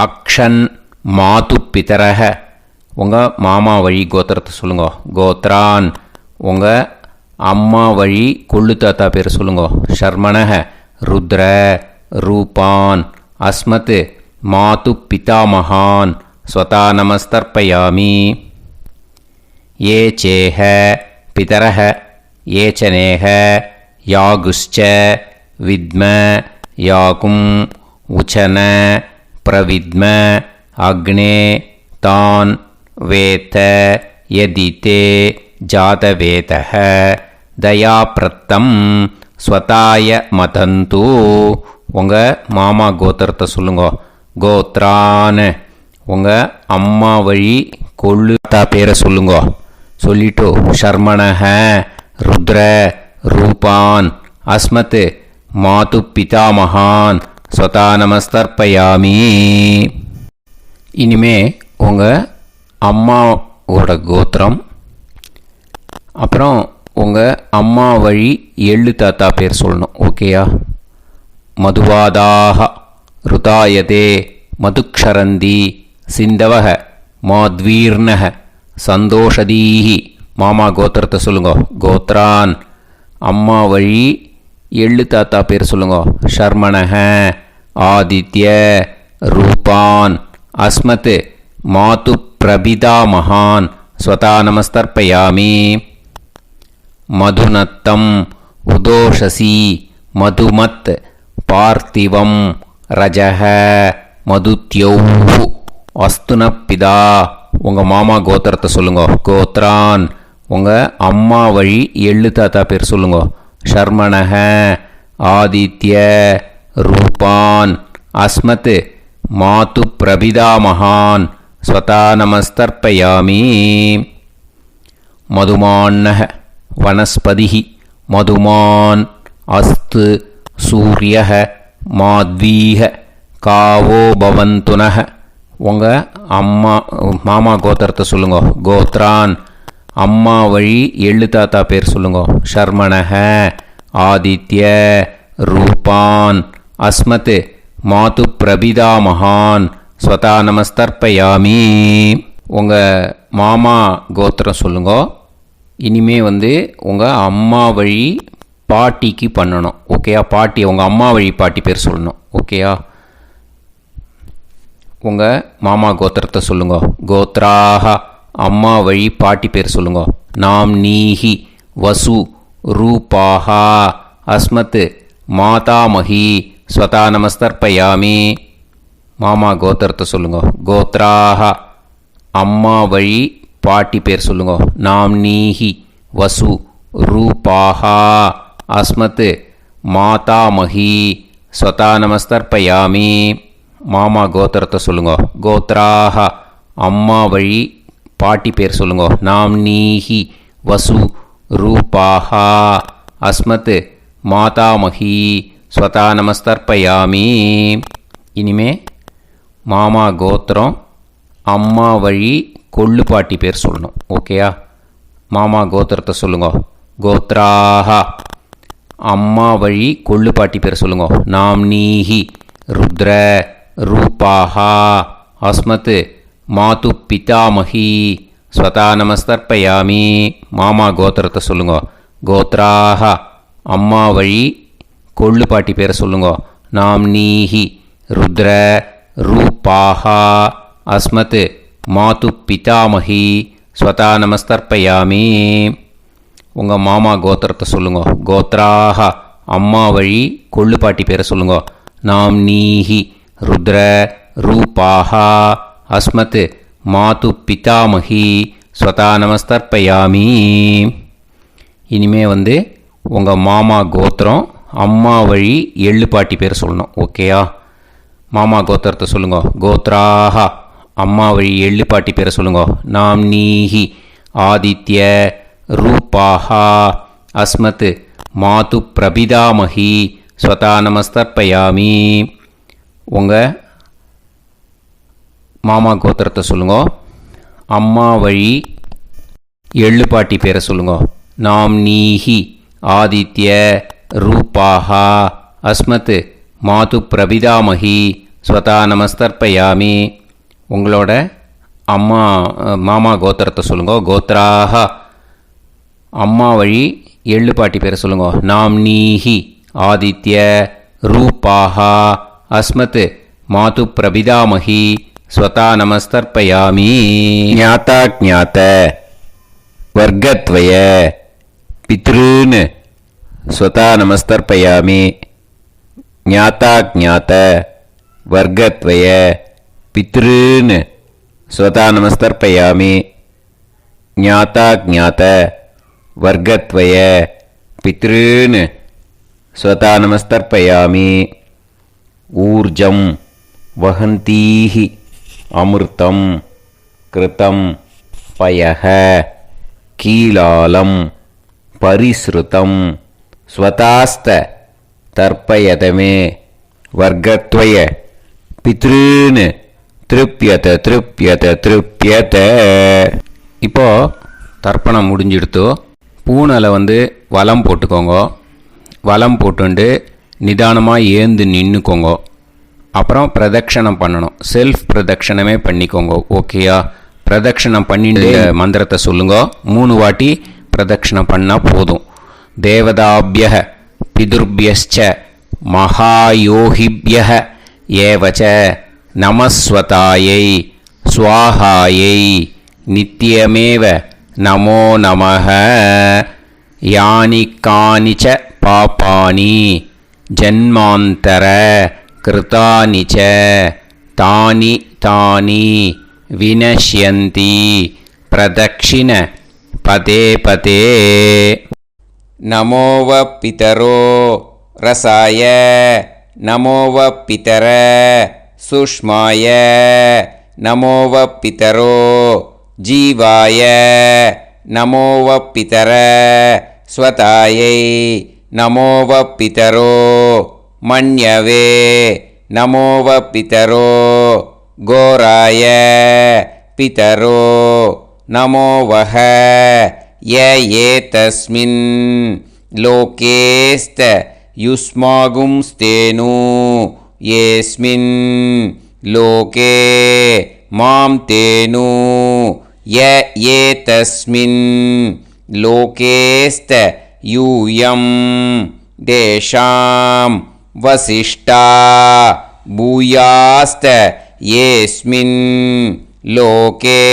S1: அக்ஷன் மாது பிதரஹ. உங்கள் மாமா வழி கோத்திரத்தை சொல்லுங்க. கோத்ரான் உங்கள் அம்மா வழி கொள்ளு தாத்தா பேர் சொல்லுங்க. ஷர்மணஹ ருத்ர ரூபான். அஸ்மத் மாது பிதாமகான் ஸ்வதா நமஸ்தர்ப்பயாமி. ये चेह पितरः ये च नेह यागुश्च विद्म याकुम् उचन प्रविद्म अग्ने तान् वेत यदिते जातवेतः दयाप्रत्तं स्वताय मदन्तु. உங்கள் மாமா கோத்திரத்தை சொல்லுங்க. கோத்ரான் உங்கள் அம்மா வழி கொள்ளு தாத்தா பேரை சொல்லுங்க. சொல்லிட்டு ஷர்மணஹ ருத்ர ரூபான் அஸ்மத் மாது பிதாமகான் ஸ்வதா நமஸ்தர்ப்பயாமி. இனிமே உங்கள் அம்மாவோட கோத்திரம், அப்புறம் உங்கள் அம்மா வழி எள்ளு தாத்தா பேர் சொல்லணும். ஓகேயா? மதுவாதாக ருதாயதே மதுக்ஷரந்தி சிந்தவக மாத்வீர்ணக சந்தோஷதீஹி. மாமா கோத்திரத்தை சொல்லுங்க. கோத்ரான் அம்மா வழி எள்ளு தாத்தா பேர் சொல்லுங்க. ஷர்மணஹ ஆதித்ய ரூபான் அஸ்மத் மாது பிரபிதா மகான் ஸ்வதா நமஸ்தர்ப்பயாமி. மதுநத்தம் உதோஷசி மதுமத் பார்த்திவம் ரஜஹ மதுத்யௌஹு அஸ்துனப்பிதா. உங்கள் மாமா கோத்திரத்தை சொல்லுங்க. கோத்ரான் உங்கள் அம்மா வழி எள்ளு தாத்தா பேர் சொல்லுங்க. ஷர்மணஹ ஆதித்ய ரூபான் அஸ்மத் மாது பிரபிதா மகான் ஸ்வதா நமஸ்தர்ப்பயாமி. மதுமான்னஹ வனஸ்பதிஹி மதுமான் அஸ்து சூரியஹ மாத்வீஹ காவோ பவந்துனஹ. உங்கள் மாமா கோத்திரத்தை சொல்லுங்க. கோத்ரான் அம்மா வழி எள்ளு தாத்தா பேர் சொல்லுங்க. ஷர்மணஹ ஆதித்ய ரூபான் அஸ்மத் மாது பிரபிதா மகான் ஸ்வதா நமஸ்தர்ப்பயாமி. உங்கள் மாமா கோத்திரம் சொல்லுங்க. இனிமே உங்கள் அம்மா வழி பாட்டிக்கு பண்ணணும். ஓகேயா? பாட்டி உங்கள் அம்மா வழி பாட்டி பேர் சொல்லணும். ஓகேயா? உங்கள் மாமா கோத்திரத்தை சொல்லுங்க. கோத்ராக அம்மா வழி பாட்டி பேர் சொல்லுங்க. நாம் நீஹி வசு ரூபாஹா அஸ்மத் மாதாமஹி ஸ்வதா நமஸ்தர்ப்பயாமி. மாமா கோத்திரத்தை சொல்லுங்க. கோத்ராக அம்மா வழி பாட்டி பேர் சொல்லுங்க. நாம் நீஹி வசு ரூபாஹா அஸ்மத் மாதாமஹி ஸ்வதா நமஸ்தர்ப்பயாமி. மாமா கோத்திரத்தை சொல்லுங்க. கோத்ராக அம்மா வழி பாட்டி பேர் சொல்லுங்க. நாம் நீஹி வசு ரூபாஹா அஸ்மத் மாதாமஹி ஸ்வதா நமஸ்தர்ப்பயாமி. இனிமே மாமா கோத்திரம் அம்மா வழி கொள்ளு பாட்டி பேர் சொல்லணும். ஓகேயா? மாமா கோத்திரத்தை சொல்லுங்க. கோத்ராக அம்மா வழி கொள்ளு பாட்டி பேர் சொல்லுங்க. நாம் நீஹி ருத்ர ரூபாஹா அஸ்மத் மாது பிதாமஹி ஸ்வதா நமஸ்தர்ப்பயாமி. மாமா கோத்திரத்தை சொல்லுங்க. கோத்ராக அம்மா வழி கொள்ளு பாட்டி பேரை சொல்லுங்க. நாம் நீஹி ருத்ர ரூபாஹா அஸ்மத் மாது பிதாமஹி ஸ்வதா நமஸ்தர்ப்பயாமி. உங்கள் மாமா கோத்திரத்தை சொல்லுங்க. கோத்ராக அம்மா வழி கொள்ளு பாட்டி பேரை சொல்லுங்க. நாம் நீஹி ருத்ர ரூபாஹா அஸ்மத் மாது பிதாமஹி ஸ்வதா நமஸ்தர்ப்பயாமி. இனிமே உங்கள் மாமா கோத்திரம் அம்மா வழி எள்ளு பாட்டி பேர் சொல்லணும். ஓகேயா? மாமா கோத்திரத்தை சொல்லுங்க. கோத்ராக அம்மா வழி எள்ளு பாட்டி பேரை சொல்லுங்க. நாம் நீஹி ஆதித்ய ரூபாஹா அஸ்மத் மாது பிரபிதாமஹி ஸ்வதா நமஸ்தர்ப்பயாமி. உங்கள் மாமா கோத்திரத்தை சொல்லுங்க. அம்மா வழி எள்ளு பாட்டி பேரை சொல்லுங்க. நாம் நீஹி ஆதித்ய ரூபாஹா அஸ்மத் மாது பிரபிதாமகி ஸ்வதா நமஸ்தர்ப்பயாமி. உங்களோட அம்மா மாமா கோத்திரத்தை சொல்லுங்க. கோத்ராக அம்மா வழி எள்ளு பாட்டி பேரை சொல்லுங்க. நாம்னீஹி ஆதித்ய ரூபாக அஸ்மத் மாது பிரபிதாமகி ஸ்வதா நமஸ்தர்ப்பயாமி. ஞாதா ஞாத வர்க்கத்வய பித்ருன் ஸ்வதா நமஸ்தர்ப்பயாமி. ஞாதா ஞாத வர்க்கத்வய பித்ருன் ஸ்வதா நமஸ்தர்ப்பயாமி. ஞாதா ஞாத வர்க்கத்வய பித்ருன் ஸ்வதா நமஸ்தர்ப்பயாமி. ஊர்ஜம் வஹந்தீஹி அமிர்தம் கிருதம் பயஹ கீலாலம் பரிஸ்ருதம் ஸ்வதாஸ்த தர்ப்பயதமே வர்க்கத்வய பித்ருன் திருப்யத திருப்யத திருப்யத. இப்போ தர்ப்பணம் முடிஞ்சிடுத்தோ பூனலை வலம் போட்டுக்கோங்க. வலம் போட்டுண்டு நிதானமாக ஏந்து நின்றுக்கோங்க. அப்புறம் பிரதட்சணம் பண்ணணும். செல்ஃப் பிரதட்சணமே பண்ணிக்கோங்க. ஓகேயா? பிரதட்சணம் பண்ணிட்டு மந்திரத்தை சொல்லுங்க. 3 வாட்டி பிரதட்சணம் பண்ணால் போதும். தேவதாபிய பிதுர்பியஸ்ச மகாயோகிபிய ஏவச்ச நமஸ்வதாயை ஸ்வாஹாயை நித்யமேவ நமோ நமஹ. யானி கானிச்ச பாபானி ஜன்மாந்தர கிருதானி ச தானி தானி வினஷ்யந்தி பிரதக்ஷிண பதே பதே. நமோவ பிதரோ ரசாய நமோவ பிதர சுஷ்மாய நமோவ பிதரோ ஜீவாய நமோவ பிதர ஸ்வதாயை நமோவ பிதரோ மன்யவே நமோவ பிதரோ கோராய பிதரோ நமோவஹ. ய ஏதஸ்மின் லோகேஸ்த யுஸ்மாகும்ஸ்தேனு ஏஸ்மின் லோகே மாம் தேனு. ய ஏதஸ்மின் லோகேஸ்த யூயம் தேஷாம் வசிஷ்டா பூயாஸ்த ஏஸ்மின் லோகே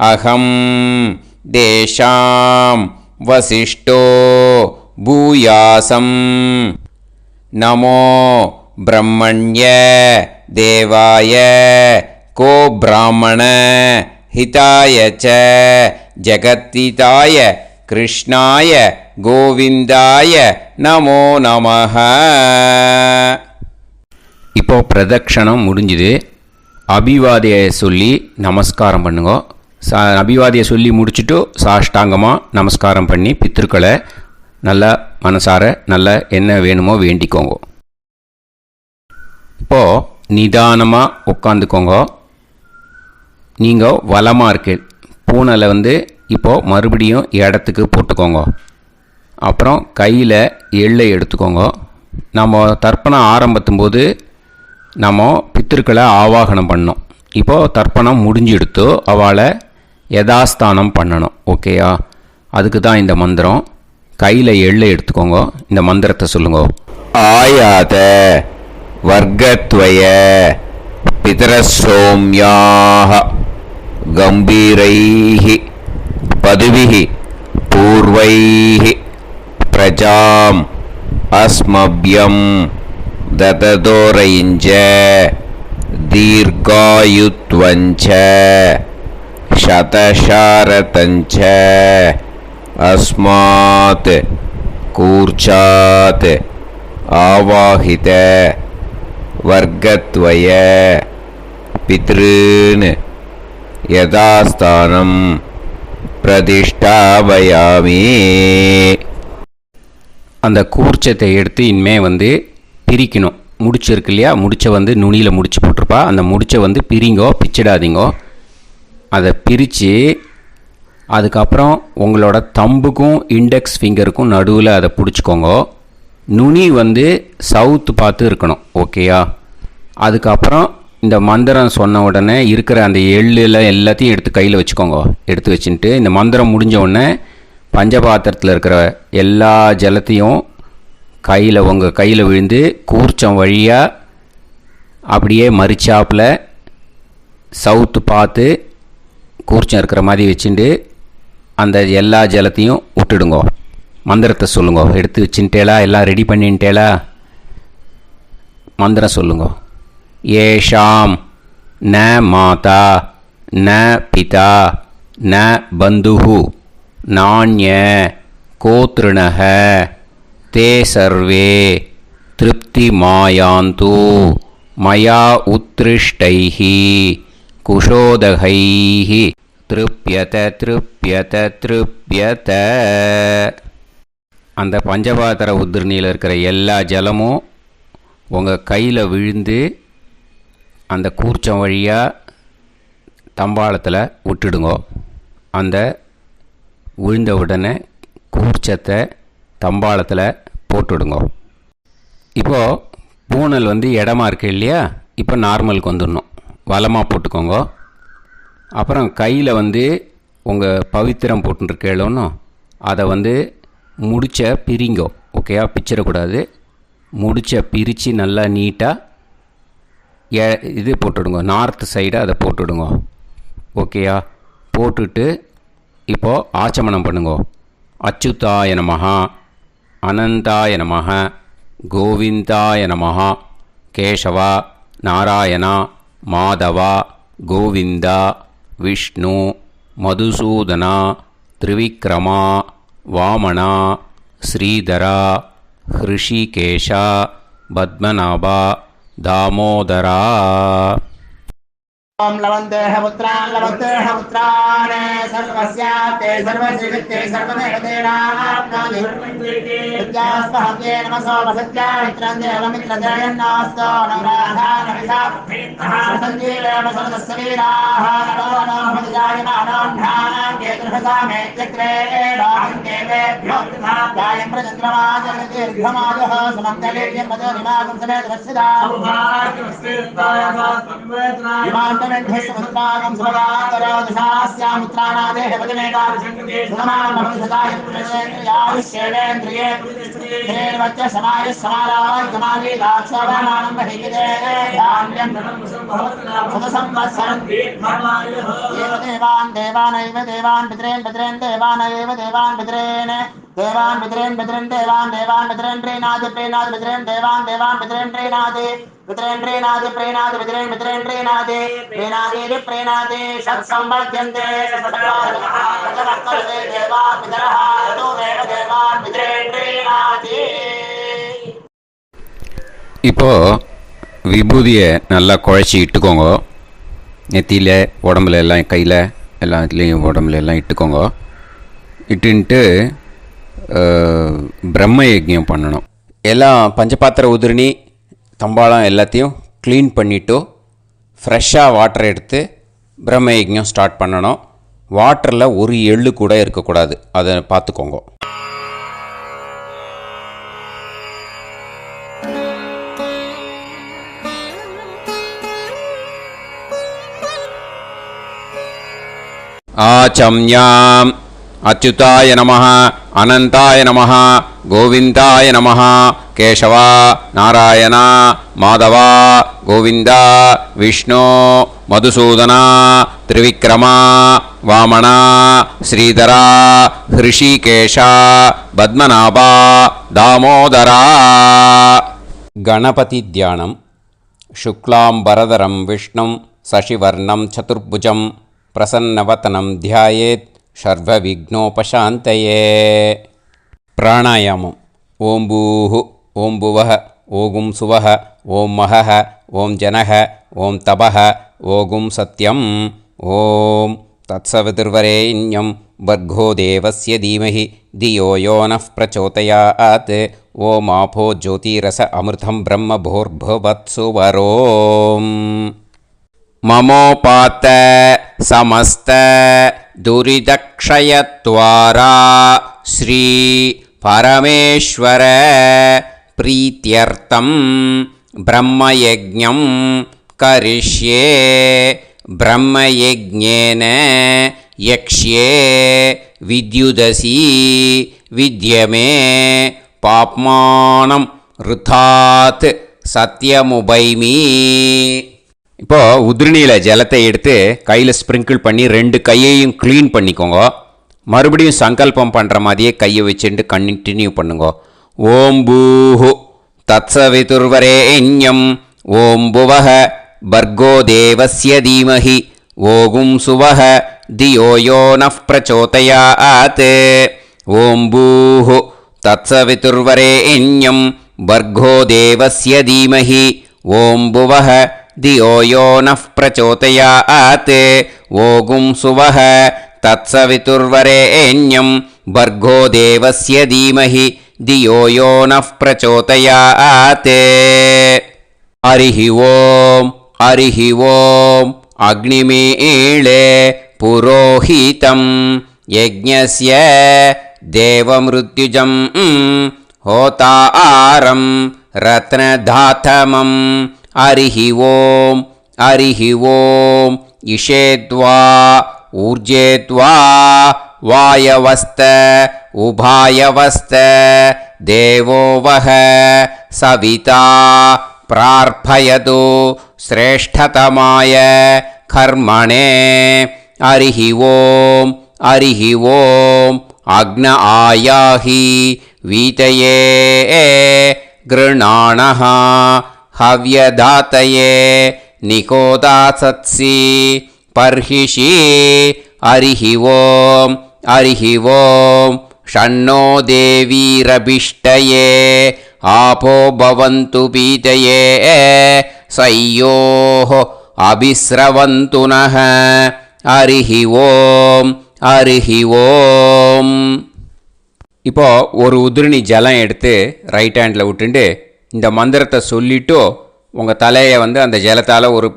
S1: அகம் தேஷாம் வசிஷ்டோ பூயாசம். நமோ பிரம்மண்ய தேவாய கோ பிராமண ஹிதாய ச ஜகத்திதாய கிருஷ்ணாய கோவிந்தாய நமோ நமஹ. இப்போ பிரதட்சணம் முடிஞ்சுது. அபிவாதியை சொல்லி நமஸ்காரம் பண்ணுங்க. அபிவாதியை சொல்லி முடிச்சுட்டு சாஷ்டாங்கமாக நமஸ்காரம் பண்ணி பித்திருக்களை நல்லா மனசார நல்லா என்ன வேணுமோ வேண்டிக்கோங்க. இப்போது நிதானமாக உட்காந்துக்கோங்க. நீங்கள் வலமாக இருக்கு பூனலை இப்போது மறுபடியும் இடத்துக்கு போட்டுக்கோங்க. அப்புறம் கையில் எள்ளை எடுத்துக்கோங்க. நம்ம தர்ப்பணம் ஆரம்பத்தும் போது நம்ம பித்திருக்களை ஆவாகனம் பண்ணோம். இப்போது தர்ப்பணம் முடிஞ்செடுத்து அவளை யதாஸ்தானம் பண்ணணும். ஓகேயா? அதுக்கு தான் இந்த மந்திரம். கையில் எள்ளை எடுத்துக்கோங்க. இந்த மந்திரத்தை சொல்லுங்க. ஆயாத வர்க்கத்வய பிதரசோம்யாக கம்பீரைஹி பதுவிஹி பூர்வைஹி பிரஜாம் அஸ்மப்யம் தததோரைஞ்ச தீர்காயுத்வஞ்ச சதசாரதஞ்ச அஸ்மாத் கூர்ச்சாத் ஆவாஹித வர்க்கத்வய பித்ருன் யதாஸ்தானம் பிரதிஷ்டாபயாமி. அந்த கூர்ச்சத்தை எடுத்து இனிமே பிரிக்கணும். முடிச்சிருக்கு இல்லையா? முடிச்சை நுனியில் முடிச்சு போட்டிருப்பா. அந்த முடிச்சை பிரிங்கோ, பிச்சிடாதீங்கோ. அதை பிரித்து அதுக்கப்புறம் உங்களோட தம்புக்கும் இண்டெக்ஸ் ஃபிங்கருக்கும் நடுவில் அதை பிடிச்சிக்கோங்க. நுனி வந்து சவுத்து பார்த்து இருக்கணும். ஓகேயா? அதுக்கப்புறம் இந்த மந்திரம் சொன்ன உடனே இருக்கிற அந்த எள்ளில் எல்லாத்தையும் எடுத்து கையில் வச்சுக்கோங்க. எடுத்து வச்சுட்டு இந்த மந்திரம் முடிஞ்ச உடனே பஞ்சபாத்திரத்தில் இருக்கிற எல்லா ஜலத்தையும் உங்கள் கையில் விழுந்து கூர்ச்சம் வழியாக அப்படியே மறிச்சாப்பில் சவுத்து பார்த்து கூர்ச்சம் இருக்கிற மாதிரி வச்சுட்டு அந்த எல்லா ஜலத்தையும் விட்டுடுங்க. மந்திரத்தை சொல்லுங்க. எடுத்து வச்சுட்டேலா? எல்லாம் ரெடி பண்ணிட்டேலா? மந்திரம் சொல்லுங்க. ஏஷாம் ந மாதா ந பிதா ந பந்துஹு நாண்ய கோத்ருணஹ தே சர்வே திருப்தி மாயாந்து மயா உத்ருஷ்டைஹி குஷோதகைஹி திருப்யத திருப்யத திருப்யத. அந்த பஞ்சபாத்திர உதிரணியில் இருக்கிற எல்லா ஜலமும் உங்கள் கையில் விழுந்து அந்த கூர்ச்சம் வழியாக தம்பாளத்தில் விட்டுடுங்க. அந்த விழுந்த உடனே கூர்ச்சத்தை தம்பாளத்தில் போட்டுடுங்க. இப்போது பூனல் வந்து இடமா இருக்கு இல்லையா? இப்போ நார்மலுக்கு வந்துடணும். வலமாக போட்டுக்கோங்க. அப்புறம் கையில் வந்து உங்கள் பவித்திரம் போட்டுருக்கேளோன்னு அதை வந்து முடிச்ச பிரிங்கோ. ஓகேயா? பிச்சிடக்கூடாது. முடிச்ச பிரித்து நல்லா நீட்டாக இது போட்டுடுங்க. நார்த் சைடு அதை போட்டுடுங்க. ஓகேயா? போட்டுட்டு இப்போது ஆச்சமனம் பண்ணுங்க. அச்சுதாய நமஹ அனந்தாய நமஹ கோவிந்தாய நமஹ கேசவா நாராயணா மாதவா கோவிந்தா விஷ்ணு மதுசூதனா திரிவிக்ரமா வாமனா ஸ்ரீதரா ஹிருஷிகேஷா பத்மநாபா தாமோதரா.
S2: ओम लवन्तेह पुत्रान् लवन्तेह पुत्रान् सर्वस्याप्ते सर्वश्रीवित्ते सर्वदेवतेनाप्नादि विद्यास्पहत्ये नमसो वसत्यामित्रं देवमित्रजयन्नास्तो नवराधानविधा सञ्जीवेम सर्वस्वीराः नमो नमोऽजायमानोऽन्धानां केतुर्हसामेत्यग्रे बाहं देवेभ्यो गायं प्रचन्द्रमाजगदीर्घमाजः सुमङ्गलेर्यमदोनिमागं समेतरस्यदाः विमानमेध्यस्वभागं सुभगान्तरो दशास्यामित्राणादेह वदनेकाभिषङ्कृते सुमानमभिसदाय पुरुषेन्द्रियायुष्येवेन्द्रिये हेर्वच्च समायुः समाराय समाली दाक्षाभामानं बहिगिदे धान्यं शतसंवत्सरं दीर्घमायुः देवान् देवानैव देवान् पितॄन् पितॄन् देवानैव देवान् पितॄन् देवान् पितॄन् पितॄन् देवान् देवान् पितॄन् प्रीणाति प्रीणाति पितॄन् देवान् देवान् पितॄन् प्रीणाति पितॄन् प्रीणाति प्रीणाति पितॄन् पितॄन् प्रीणाति प्रीणाति प्रीणाति षट्संवर्ध्यन्ते षट्वर्तते देवा पितरः ततोमेव देवान् पितॄन् प्रीणाति.
S1: இப்போ விபூதியை நல்லா குழச்சி இட்டுக்கோங்க. நெத்தியில் உடம்புல எல்லாம் கையில் எல்லாத்துலேயும் உடம்புல எல்லாம் இட்டுக்கோங்க. இட்டுன்ட்டு பிரம்ம யஜ்ஞம் பண்ணணும். எல்லாம் பஞ்சபாத்திர உதிரணி தம்பாளம் எல்லாத்தையும் க்ளீன் பண்ணிவிட்டு ஃப்ரெஷ்ஷாக வாட்டர் எடுத்து பிரம்ம யஜ்ஞம் ஸ்டார்ட் பண்ணணும். வாட்டரில் ஒரு எள்ளு கூட இருக்கக்கூடாது. அதை பார்த்துக்கோங்க. ஆச்சம்யாம் அச்சுதாய நமஹ அனந்தாய நமஹ கோவிந்தாய நமஹ கேசவா நாராயணா மாதவா கோவிந்தா விஷ்ணு மதுசூதனா திரிவிக்ரமா வாமனா ஸ்ரீதரா ஹிருஷிகேஷா பத்மநாபா தாமோதரா. கணபதி தியானம். சுக்லாம்பரதரம் விஷ்ணும் சசிவர்ணம் சதுர்புஜம் பிரசன்னவதனம் தியாயேத் சர்வவிக்னோபசாந்தயே. பிராணாயாமம். ஓம் பூஹு ஓம் புவஹ ஓகும் சுவஹ ஓம் மஹஹ ஓம் ஜனஹ ஓம் தபஹ ஓகும் சத்யம். ஓம் தத்சவிதுர்வரேண்யம் வர்கோ தேவஸ்ய தீமஹி தியோ யோ நः பிரச்சோதயாத். ஓம் ஆபோ ஜோதிரஸ அமிர்தம் பிரம்ம பூர்புவத்சு வரோம். மமோபாத்த சமஸ்த துரிதக்ஷயத்வாரா ஸ்ரீ பரமேஸ்வர प्रीत्यर्थं ब्रह्मयज्ञं करिष्ये ब्रह्मयज्ञेन यक्ष्ये विद्युदसि विद्यमे पाप्मानं ऋतात् சத்தியமுபைமி. இப்போது உதிரணியில் ஜலத்தை எடுத்து கையில் ஸ்ப்ரிங்கிள் பண்ணி 2 கையையும் க்ளீன் பண்ணிக்கோங்க. மறுபடியும் சங்கல்பம் பண்ணுற மாதிரியே கையை வச்சுட்டு கண்டினியூ பண்ணுங்க. ஓம் பூஹு தத்சவிதுர்வரேண்யம் ஓம் புவஹ பர்கோ தேவஸ்ய தீமஹி ஓகும் சுவஹ தியோ யோ நஃப் பிரச்சோதயாத். ஓம் பூஹு தத்சவிதுர்வரேண்யம் भर्गो देवस्य धीमहि ओं भुवः धियो यो नः प्रचोदयात्. ओगुं सुवः तत्सवितुर्वरेण्यं भर्गो देवस्य धीमहि धियो यो नः प्रचोदयात्. हरिः ओं अग्निमीळे पुरोहितं यज्ञस्य देवमृत्युजं होतारं रत्नधातमं. हरिः ओं इषेद्वा ऊर्जेद्वा वायवस्त उभायवस्त देवो वः सविता प्रार्थयतु श्रेष्ठतमाय कर्मणे. हरिः ओं अग्न आयाहि वीतये गृणाणः हव्यदातये निकोदासत्सि पर्हिषि. हरिः ओं षण्णो देवीरभिष्टये आपो भवन्तु पीतये सयोः अभिस्रवन्तु नः. हरिः ओं. இப்போது ஒரு உதிரணி ஜலம் எடுத்து ரைட் ஹேண்டில் விட்டுண்டு இந்த மந்திரத்தை சொல்லிவிட்டு உங்கள் தலையை அந்த ஜலத்தால் ஒரு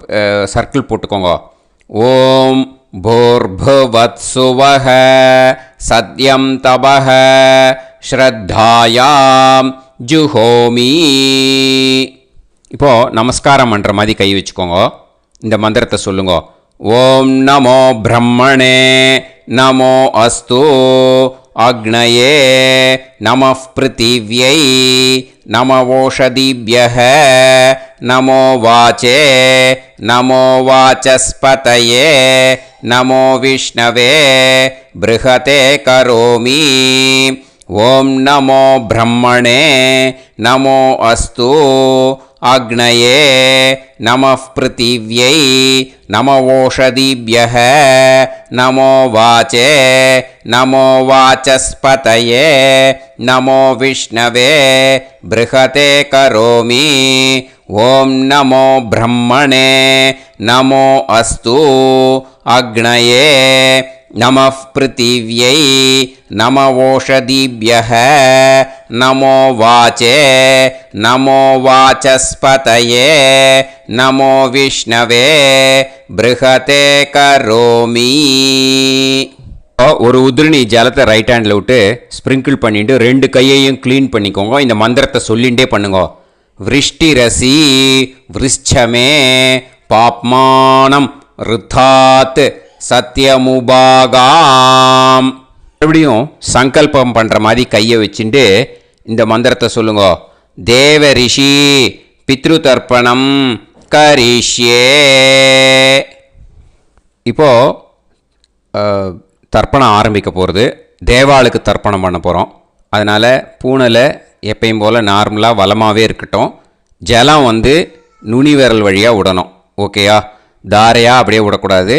S1: சர்க்கிள் போட்டுக்கோங்க. ஓம் भूर्भुवत्सुवः सत्यं तपः ஸ்ரத்தாயாம் ஜுஹோமி. இப்போது நமஸ்காரம் பண்ணுற மாதிரி கை வச்சுக்கோங்க. இந்த மந்திரத்தை சொல்லுங்க. ஓம் நமோ பிரம்மணே நமோ அஸ்து அக்னயே நமः பிருத்திவ்யை நமவோஷதிभ्यः நமோ வாச்சே நமோ வாசஸ்பதயே நமோ விஷ்ணவே ப்ருஹதே கரோமி. ஓம் நமோ பிரம்மணே நமோ அஸ்து அக்னயே நமः பிருத்திவ்யை நமவோஷதிभ्यः நமோ வாச்சே நமோ வாசஸ்பதயே நமோ விஷ்ணவே ப்ருஹதே கரோமி. ஓம் நமோ பிரம்மணே நமோ அஸ்து அக்னயே நமः பிருத்திவ்யை நமவோஷதிभ्यः நமோ வாச்சே நமோ வாசஸ்பதயே நமோ விஷ்ணவே ப்ருஹதே கரோமி. ஒரு உதிரணி ஜலத்தை ரைட் ஹேண்டில் விட்டு ஸ்ப்ரிங்கிள் பண்ணிட்டு 2 கையையும் க்ளீன் பண்ணிக்கோங்க. இந்த மந்திரத்தை சொல்லிகிட்டே பண்ணுங்க. விருஷ்டிரசி விருஷ்சமே பாப்மானம் ருத்தாத் சத்யமுபாகாம். மறுபடியும் சங்கல்பம் பண்ணுற மாதிரி கையை வச்சுட்டு இந்த மந்திரத்தை சொல்லுங்க. தேவ ரிஷி பித்ரு தர்ப்பணம் கரிஷ்யே. இப்போது தர்ப்பணம் ஆரம்பிக்க போகிறது. தேவாளுக்கு தர்ப்பணம் பண்ண போகிறோம். அதனால் பூனையில் எப்பயும் போல் நார்மலாக வளமாகவே இருக்கட்டும். ஜலம் நுனி விரல் வழியாக விடணும். ஓகேயா? தாரையாக அப்படியே விடக்கூடாது.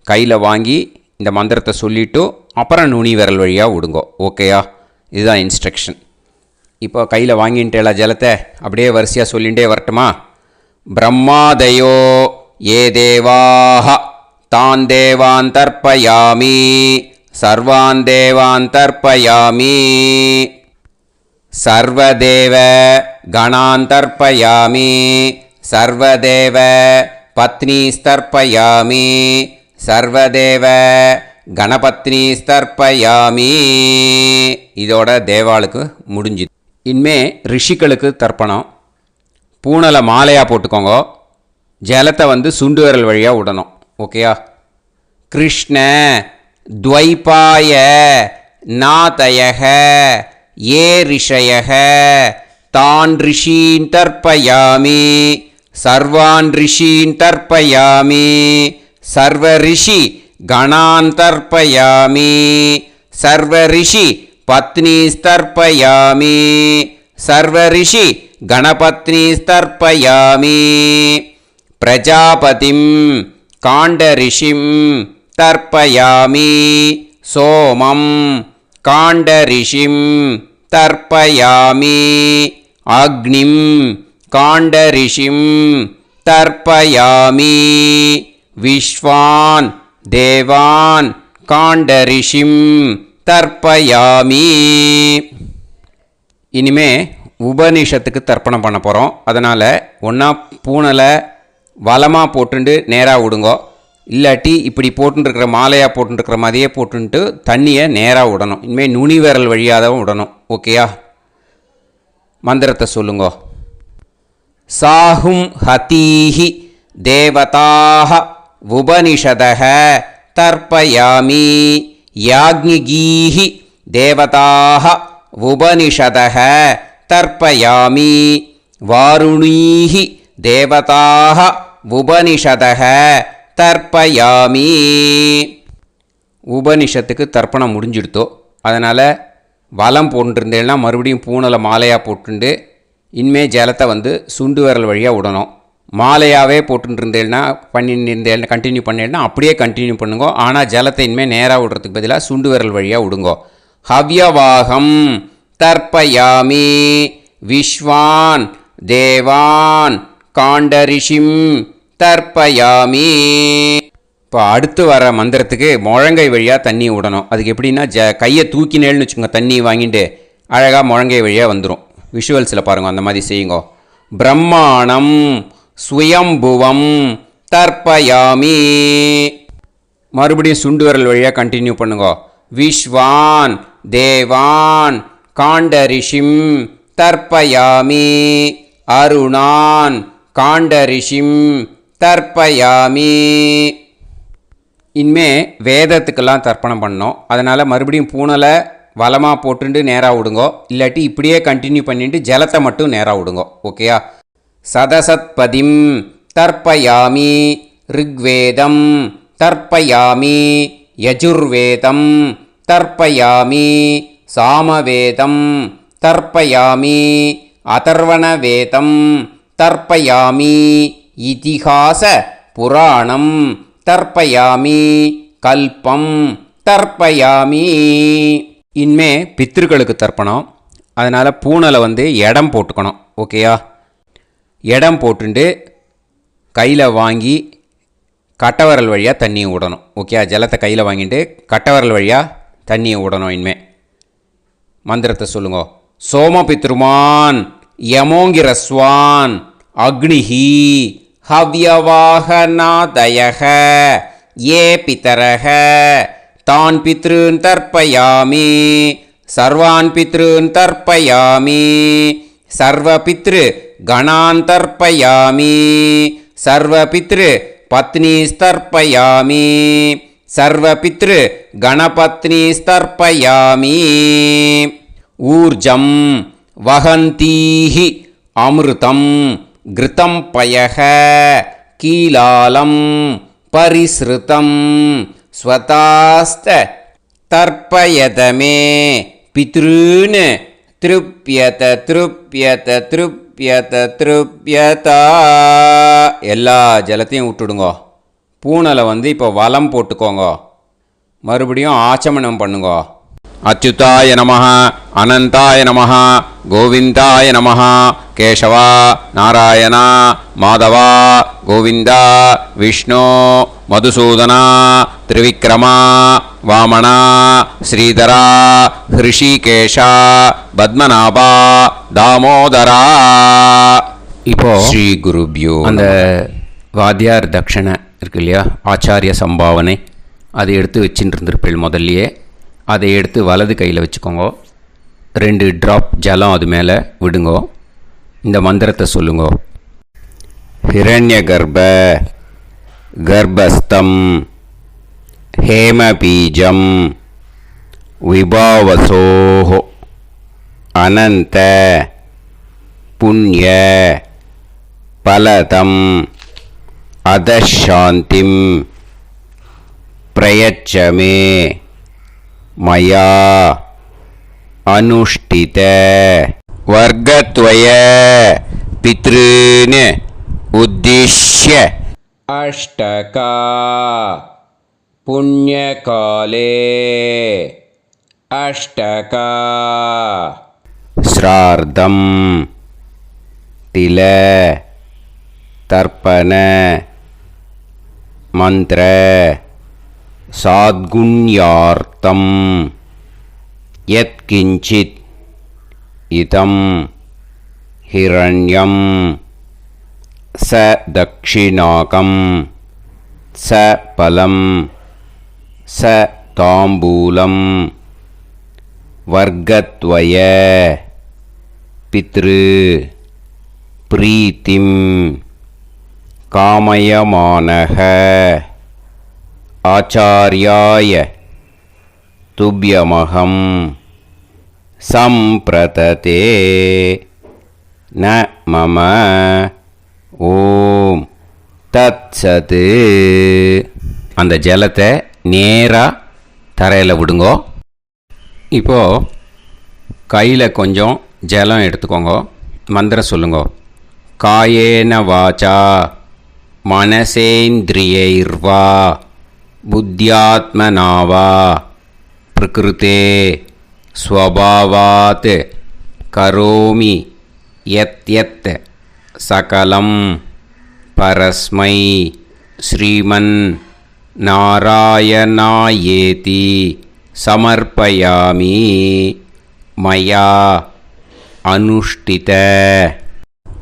S1: கையில் வாங்கி இந்த மந்திரத்தை சொல்லிவிட்டு அப்புறம் நுனி விரல் வழியாக விடுங்கோ. ஓகேயா? இதுதான் இன்ஸ்ட்ரக்ஷன். இப்போ கையில் வாங்கின்ட்டேல ஜலத்தை அப்படியே வரிசையாக சொல்லிகிட்டே வரட்டுமா? பிரம்மாதயோ ஏ தேவாஹ தான் தேவான் தர்ப்பயாமி சர்வான் தேவான் தர்ப்பயாமி சர்வதேவ கணான் தர்ப்பயாமி சர்வதேவ பத்னீஸ்தர்ப்பயாமி சர்வதேவ கணபத்னீஸ்தர்ப்பயாமி. இதோட தேவாளுக்கு முடிஞ்சுது. இனிமே ரிஷிகளுக்கு தர்ப்பணம். பூனலை மாலையாக போட்டுக்கோங்க. ஜலத்தை வந்து சுண்டு விரல் வழியாக விடணும். ஓகேயா? கிருஷ்ண துவைபாய நாதயக ஏ ரிஷயக தான் ரிஷீன் தர்ப்பயாமி சர்வான் ரிஷீன் தர்ப்பயாமி சர்வ ரிஷி கணான் தர்ப்பயாமி சர்வ ரிஷி பத்னீஸ்தர்ப்பயாமி சர்வ ரிஷி கணபத்னீஸ்தர்ப்பயாமி பிரஜாபதிம் காண்டரிஷிம் தர்ப்பயாமி சோமம் காண்டரிஷிம் தர்ப்பயாமி அக்னிம் காண்டரிஷிம் தர்ப்பயாமி விஸ்வான் தேவான் காண்டரிஷிம் தர்ப்பயாமி. இனிமே உபநிஷத்துக்கு தர்ப்பணம் பண்ண போகிறோம். அதனால் ஒன்றா பூனலை வலமாக போட்டுண்டு நேராக விடுங்கோ. இல்லாட்டி இப்படி போட்டுருக்கிற மாலையாக போட்டுருக்கிற மாதிரியே போட்டுன்ட்டு தண்ணியை நேராக விடணும். இனிமேல் நுனி விரல் வழியாக தான் விடணும். ஓகேயா? மந்திரத்தை சொல்லுங்கோ. சாஹும் ஹதீஹி தேவதாக உபனிஷதக தர்ப்பயாமி யாக்ஞிகீஹி தேவதாக உபனிஷதக தர்ப்பயாமி வாருணீஹி தேவதாக உபனிஷதக தர்ப்பயாமி. உபனிஷத்துக்கு தர்ப்பணம் முடிஞ்சிடுத்தோ. அதனால் வலம் போட்டுருந்தேன்னா மறுபடியும் பூனலை மாலையாக போட்டுண்டு இனிமே ஜலத்தை வந்து சுண்டு விரல் வழியாக விடணும். மாலையாகவே போட்டுருந்தேன்னா பண்ணியிருந்தேன் கண்டினியூ பண்ணேன்னா அப்படியே கண்டினியூ பண்ணுங்கோ. ஆனால் ஜலத்தை இனிமேல் நேராக விடுறதுக்கு பதிலாக சுண்டு விரல் வழியாக விடுங்கோ. ஹவ்யவாகம் தர்ப்பயாமி விஸ்வான் தேவான் காண்டரிஷிம் தர்ப்பயாமி. இப்போ அடுத்து வர மந்திரத்துக்கு முழங்கை வழியாக தண்ணி விடணும். அதுக்கு எப்படின்னா கையை தூக்கினேன்னு வச்சுக்கோங்க, தண்ணி வாங்கிட்டு அழகாக முழங்கை வழியாக வந்துடும். விஷுவல்ஸில் பாருங்கள், அந்த மாதிரி செய்யுங்கோ. பிரம்மாணம் சுயம்புவம் தர்ப்பயாமி. மறுபடியும் சுண்டு விரல் வழியாக கண்டினியூ பண்ணுங்கோ. விஸ்வான் தேவான் காண்டரிஷிம் தர்ப்பயாமி அருணான் காண்டரிஷிம் தர்ப்பயாமி. இனிமே வேதத்துக்கெல்லாம் தர்ப்பணம் பண்ணோம். அதனால் மறுபடியும் பூனலை வலமாக போட்டுட்டு நேராக விடுங்கோ. இல்லாட்டி இப்படியே கண்டினியூ பண்ணிட்டு ஜலத்தை மட்டும் நேராக விடுங்கோ. ஓகேயா? சதசத்பதிம் தர்ப்பயாமி ரிக்வேதம் தர்ப்பயாமி யஜுர்வேதம் தர்ப்பயாமி சாமவேதம் தர்ப்பயாமி அதர்வணவேதம் தர்ப்பயாமி இதிஹாச புராணம் தர்ப்பயாமி கல்பம் தர்ப்பயாமி. இனிமே பித்ருக்களுக்கு தர்ப்பணம். அதனால் பூனலை வந்து இடம் போட்டுக்கணும். ஓகேயா? இடம் போட்டுண்டு கையில் வாங்கி கட்டவரல் வழியாக தண்ணியை விடணும். ஓகே? ஜலத்தை கையில் வாங்கிட்டு கட்டவரல் வழியாக தண்ணியை விடணும். இனிமே மந்திரத்தை சொல்லுங்க. சோமபித்ருமான் யமோங்கிரஸ்வான் அக்னிஹி ஹவ்யவாகநாதயக ஏ பிதரக தான் பித்ருன் தர்ப்பயாமி சர்வான் பித்ருன் தர்ப்பயாமி சர்வ பித்ரு கணான் தர்ப்பயாமி சர்வ பித்ரு பத்னீஸ்தர்ப்பயாமி சர்வ பித்ரு கணபத்னீஸ்தர்ப்பயாமி. ஊர்ஜம் வஹந்தீஹி அமிர்தம் கிருதம் பயக கீலாலம் பரிஸ்ருதம் ஸ்வதாஸ்த தர்ப்பயதமே பித்ருன் திருப்யத திருப்யத திருப்யத திருப்யதா. எல்லா ஜலத்தையும் விட்டுடுங்கோ. பூனலை வந்து இப்போ வலம் போட்டுக்கோங்க. மறுபடியும் ஆச்சமனம் பண்ணுங்கோ. அச்சுதாய நமஹ அனந்தாய நமஹ கோவிந்தாய நமஹ கேசவா நாராயணா மாதவா கோவிந்தா விஷ்ணு மதுசூதனா திரிவிக்ரமா வாமனா ஸ்ரீதரா ஹிருஷிகேஷா பத்மநாபா தாமோதரா. இப்போ ஸ்ரீ குருப்யோ அந்த வாத்தியார் தட்சணை இருக்கு இல்லையா, ஆச்சாரிய சம்பாவனை, அதை எடுத்து வச்சுட்டு இருந்திருப்பேள் முதல்லையே. அதை எடுத்து வலது கையில் வச்சுக்கோங்க. 2 ட்ராப் ஜலம் அது மேலே விடுங்கோ. இந்த மந்திரத்தை சொல்லுங்கோ. ஹிரண்ய கர்ப்ப கர்ப்பஸ்தம் ஹேமபீஜம் விபாவசோஹோ அனந்த புண்ணிய பலதம் அதசாந்திம் பிரயச்சமே மயா அனுஷ்டித வர்க்கத்வய பித்ருன் உத்திஷ்ய அஷ்டகா புண்ணியகாலே அஷ்டகா ஸ்ரார்த்தம் தில தர்ப்பண மந்திர சாத்குண்யார்த்தம் யத்கிஞ்சித் இதம் ஹிரண்யம் ச தக்ஷிணாகம் ச பலம் ச தாம்பூலம் வர்க்கத்வய பித்ரு பிரீத்திம் காமயமானஹ ஆச்சார்யாய துப்யமகம் சம்பிரததே ந மம ஓம் தத்சத். அந்த ஜலத்தை நேராக தரையில் விடுங்கோ. இப்போது கையில் கொஞ்சம் ஜலம் எடுத்துக்கோங்க. மந்திரம் சொல்லுங்க. காயேன வாச்சா மனசேந்திரியைர்வா புத்தியாத்மனாவா பிரகிருதே ஸ்வபாவாத் கரோமி யத் யத் சகலம் பரஸ்மை ஸ்ரீமன் நாராயணாயேதி சமர்ப்பயாமி மயா அனுஷ்டித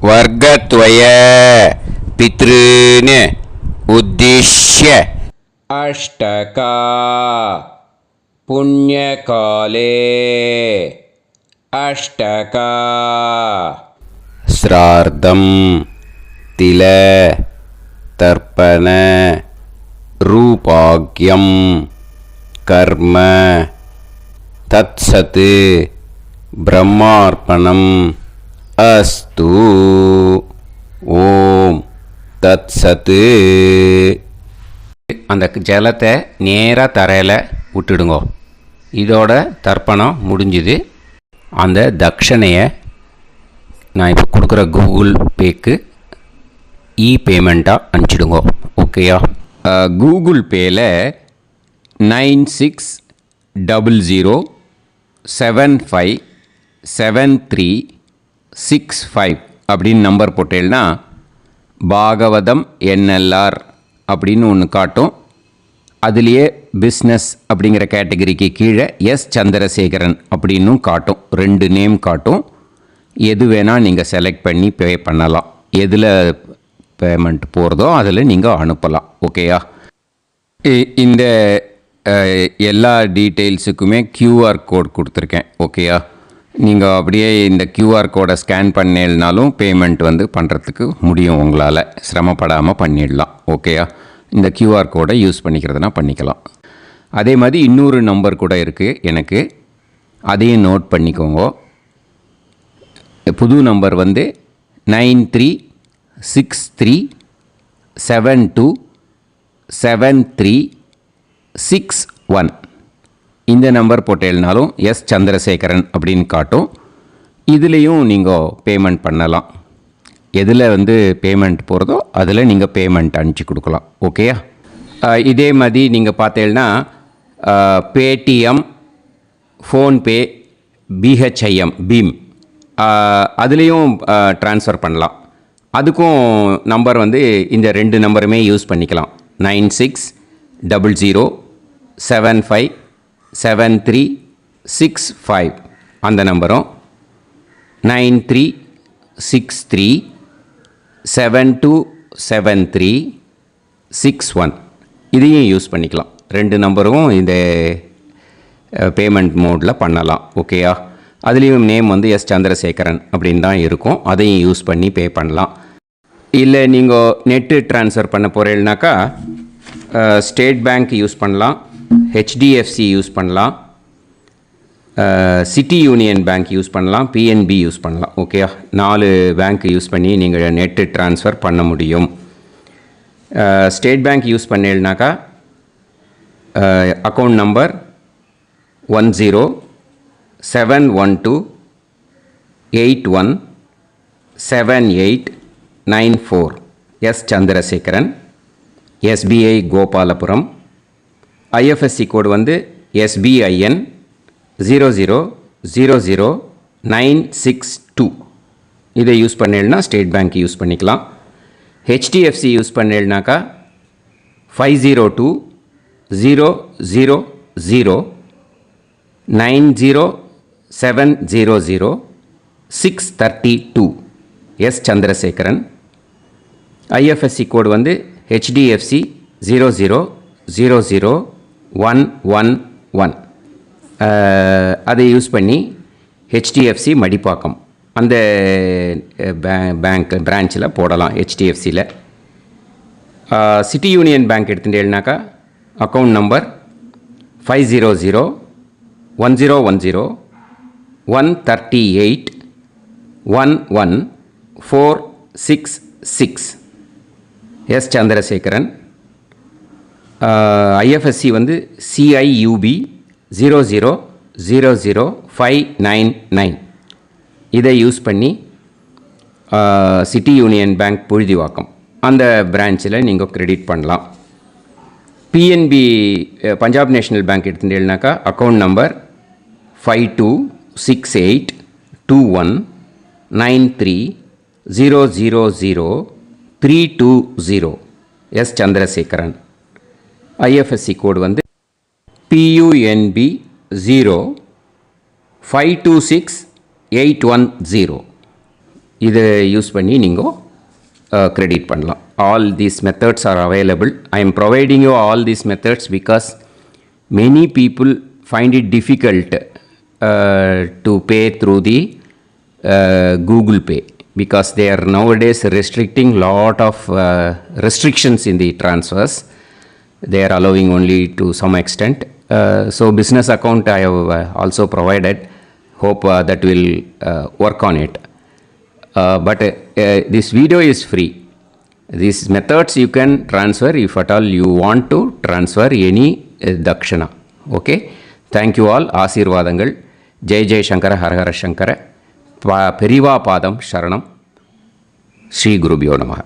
S1: வர்க்கத்வய பித்ருன் உத்திஷ்ய அஷ்டகா புண்ணியகாலே அஷ்டகா ஸ்ரார்த்தம் தில தர்ப்பண ரூபாக்யம் கர்ம தத்சத் பிரம்மார்ப்பணம் அஸ்து. ஓம் தத்சத். அந்த ஜலத்தை நேராக தரையில் விட்டுடுங்கோ. இதோட தர்ப்பணம் முடிஞ்சுது. அந்த தட்சணையை நான் இப்போ கொடுக்குற கூகுள் பேக்கு பேமெண்ட்டாக அனுப்பிச்சிடுங்கோ. ஓகேயா? கூகுள் பேயில் 9600757365 அப்படின்னு நம்பர் போட்டேன்னா பாகவதம் என்எல்ஆர் அப்படின்னு ஒன்று காட்டும். அதுலேயே பிஸ்னஸ் அப்படிங்கிற கேட்டகரிக்கு கீழே எஸ் சந்திரசேகரன் அப்படின்னும் காட்டும். 2 நேம் காட்டும். எது வேணால் நீங்கள் செலக்ட் பண்ணி பே பண்ணலாம். எதில் பேமெண்ட் போகிறதோ அதில் நீங்கள் அனுப்பலாம். ஓகேயா? இந்த எல்லா டீட்டெயில்ஸுக்குமே QR கோட் கொடுத்துருக்கேன். ஓகேயா? நீங்கள் அப்படியே இந்த QR கோடை ஸ்கேன் பண்ணேனாலும் பேமெண்ட் பண்ணுறதுக்கு முடியும். உங்களால் சிரமப்படாமல் பண்ணிடலாம். ஓகேயா? இந்த QR கோடை யூஸ் பண்ணிக்கிறதுனா பண்ணிக்கலாம். அதே மாதிரி இன்னொரு நம்பர் கூட இருக்குது எனக்கு. அதையும் நோட் பண்ணிக்கோங்க. புது நம்பர் 9363727361. இந்த நம்பர் போட்டேனாலும் எஸ் சந்திரசேகரன் அப்படின்னு காட்டும். இதுலேயும் நீங்கள் பேமெண்ட் பண்ணலாம். எதில் பேமெண்ட் போகிறதோ அதில் நீங்கள் பேமெண்ட் அனுப்பிச்சி கொடுக்கலாம். ஓகேயா? இதே மாதிரி நீங்கள் பார்த்தேன்னா பேடிஎம், ஃபோன்பே, பிஹெச்ஐஎம் பீம் அதுலேயும் ட்ரான்ஸ்ஃபர் பண்ணலாம். அதுக்கும் நம்பர் இந்த 2 நம்பருமே யூஸ் பண்ணிக்கலாம். 9600757365 அந்த நம்பரும் 9363727361 இதையும் யூஸ் பண்ணிக்கலாம். 2 நம்பரும் இந்த பேமெண்ட் மோடில் பண்ணலாம். ஓகேயா? அதுலேயும் நேம் வந்து எஸ் சந்திரசேகரன் அப்படின்னு தான் இருக்கும். அதையும் யூஸ் பண்ணி பே பண்ணலாம். இல்லை நீங்கள் நெட்டு ட்ரான்ஸ்ஃபர் பண்ண போகிறீங்கனாக்கா ஸ்டேட் பேங்க் யூஸ் பண்ணலாம், ஹெச்டிஎஃப்சி யூஸ் பண்ணலாம், சிட்டி யூனியன் பேங்க் யூஸ் பண்ணலாம், பிஎன்பி யூஸ் பண்ணலாம். ஓகே, 4 பேங்க் யூஸ் பண்ணி நீங்கள் நெட்டு ட்ரான்ஸ்ஃபர் பண்ண முடியும். ஸ்டேட் பேங்க் யூஸ் பண்ணீங்கனாக்கா account number 1071281789 S Chandrasekaran, SBI Gopalapuram. IFSC code வந்து SBIN 0000962. இதை யூஸ் பண்ணீங்கன்னா ஸ்டேட் பேங்க் யூஸ் பண்ணிக்கலாம். ஹெச்டிஎஃப்சி யூஸ் பண்ணீங்கனாக்கா 5020090700 எஸ் சந்திரசேகரன். ஐஎஃப்எஸ்சி கோடு வந்து HDFC 0000111. அதை யூஸ் பண்ணி HDFC மடிப்பாக்கம் அந்த பேங்க் பிரான்ச்சில் போடலாம். HDFCயில் சிட்டி யூனியன் பேங்க் எடுத்துட்டேன்னாக்கா account number 5001001381146 S Chandrasekaran. IFSC வந்து CIUB 0000599. இதை யூஸ் பண்ணி சிட்டி யூனியன் பேங்க் புழுதிவாக்கம் அந்த பிரான்ச்சில் நீங்கள் கிரெடிட் பண்ணலாம். பிஎன்பி பஞ்சாப் நேஷ்னல் பேங்க் எடுத்துட்டீங்கன்னாக்கா account number 52682193000320 S Chandrasekaran. IFSC code வந்து PUNB 0526810. இதை யூஸ் பண்ணி நீங்கள் கிரெடிட் பண்ணலாம். All these methods are available. I am providing you all these methods because many people find it difficult to pay through the Google Pay because they are nowadays restricting lot of restrictions in the transfers. They are allowing only to some extent. So business account I have also provided. Hope that will work on it. But this video is free. These methods you can transfer if at all you want to transfer any dakshana. Okay. Thank you all. ஆசீர்வாதங்கள். ஜெய் ஜெய் சங்கர ஹரஹர சங்கர. பெரிவா பாதம் சரணம். ஸ்ரீ குருபியோ நமः.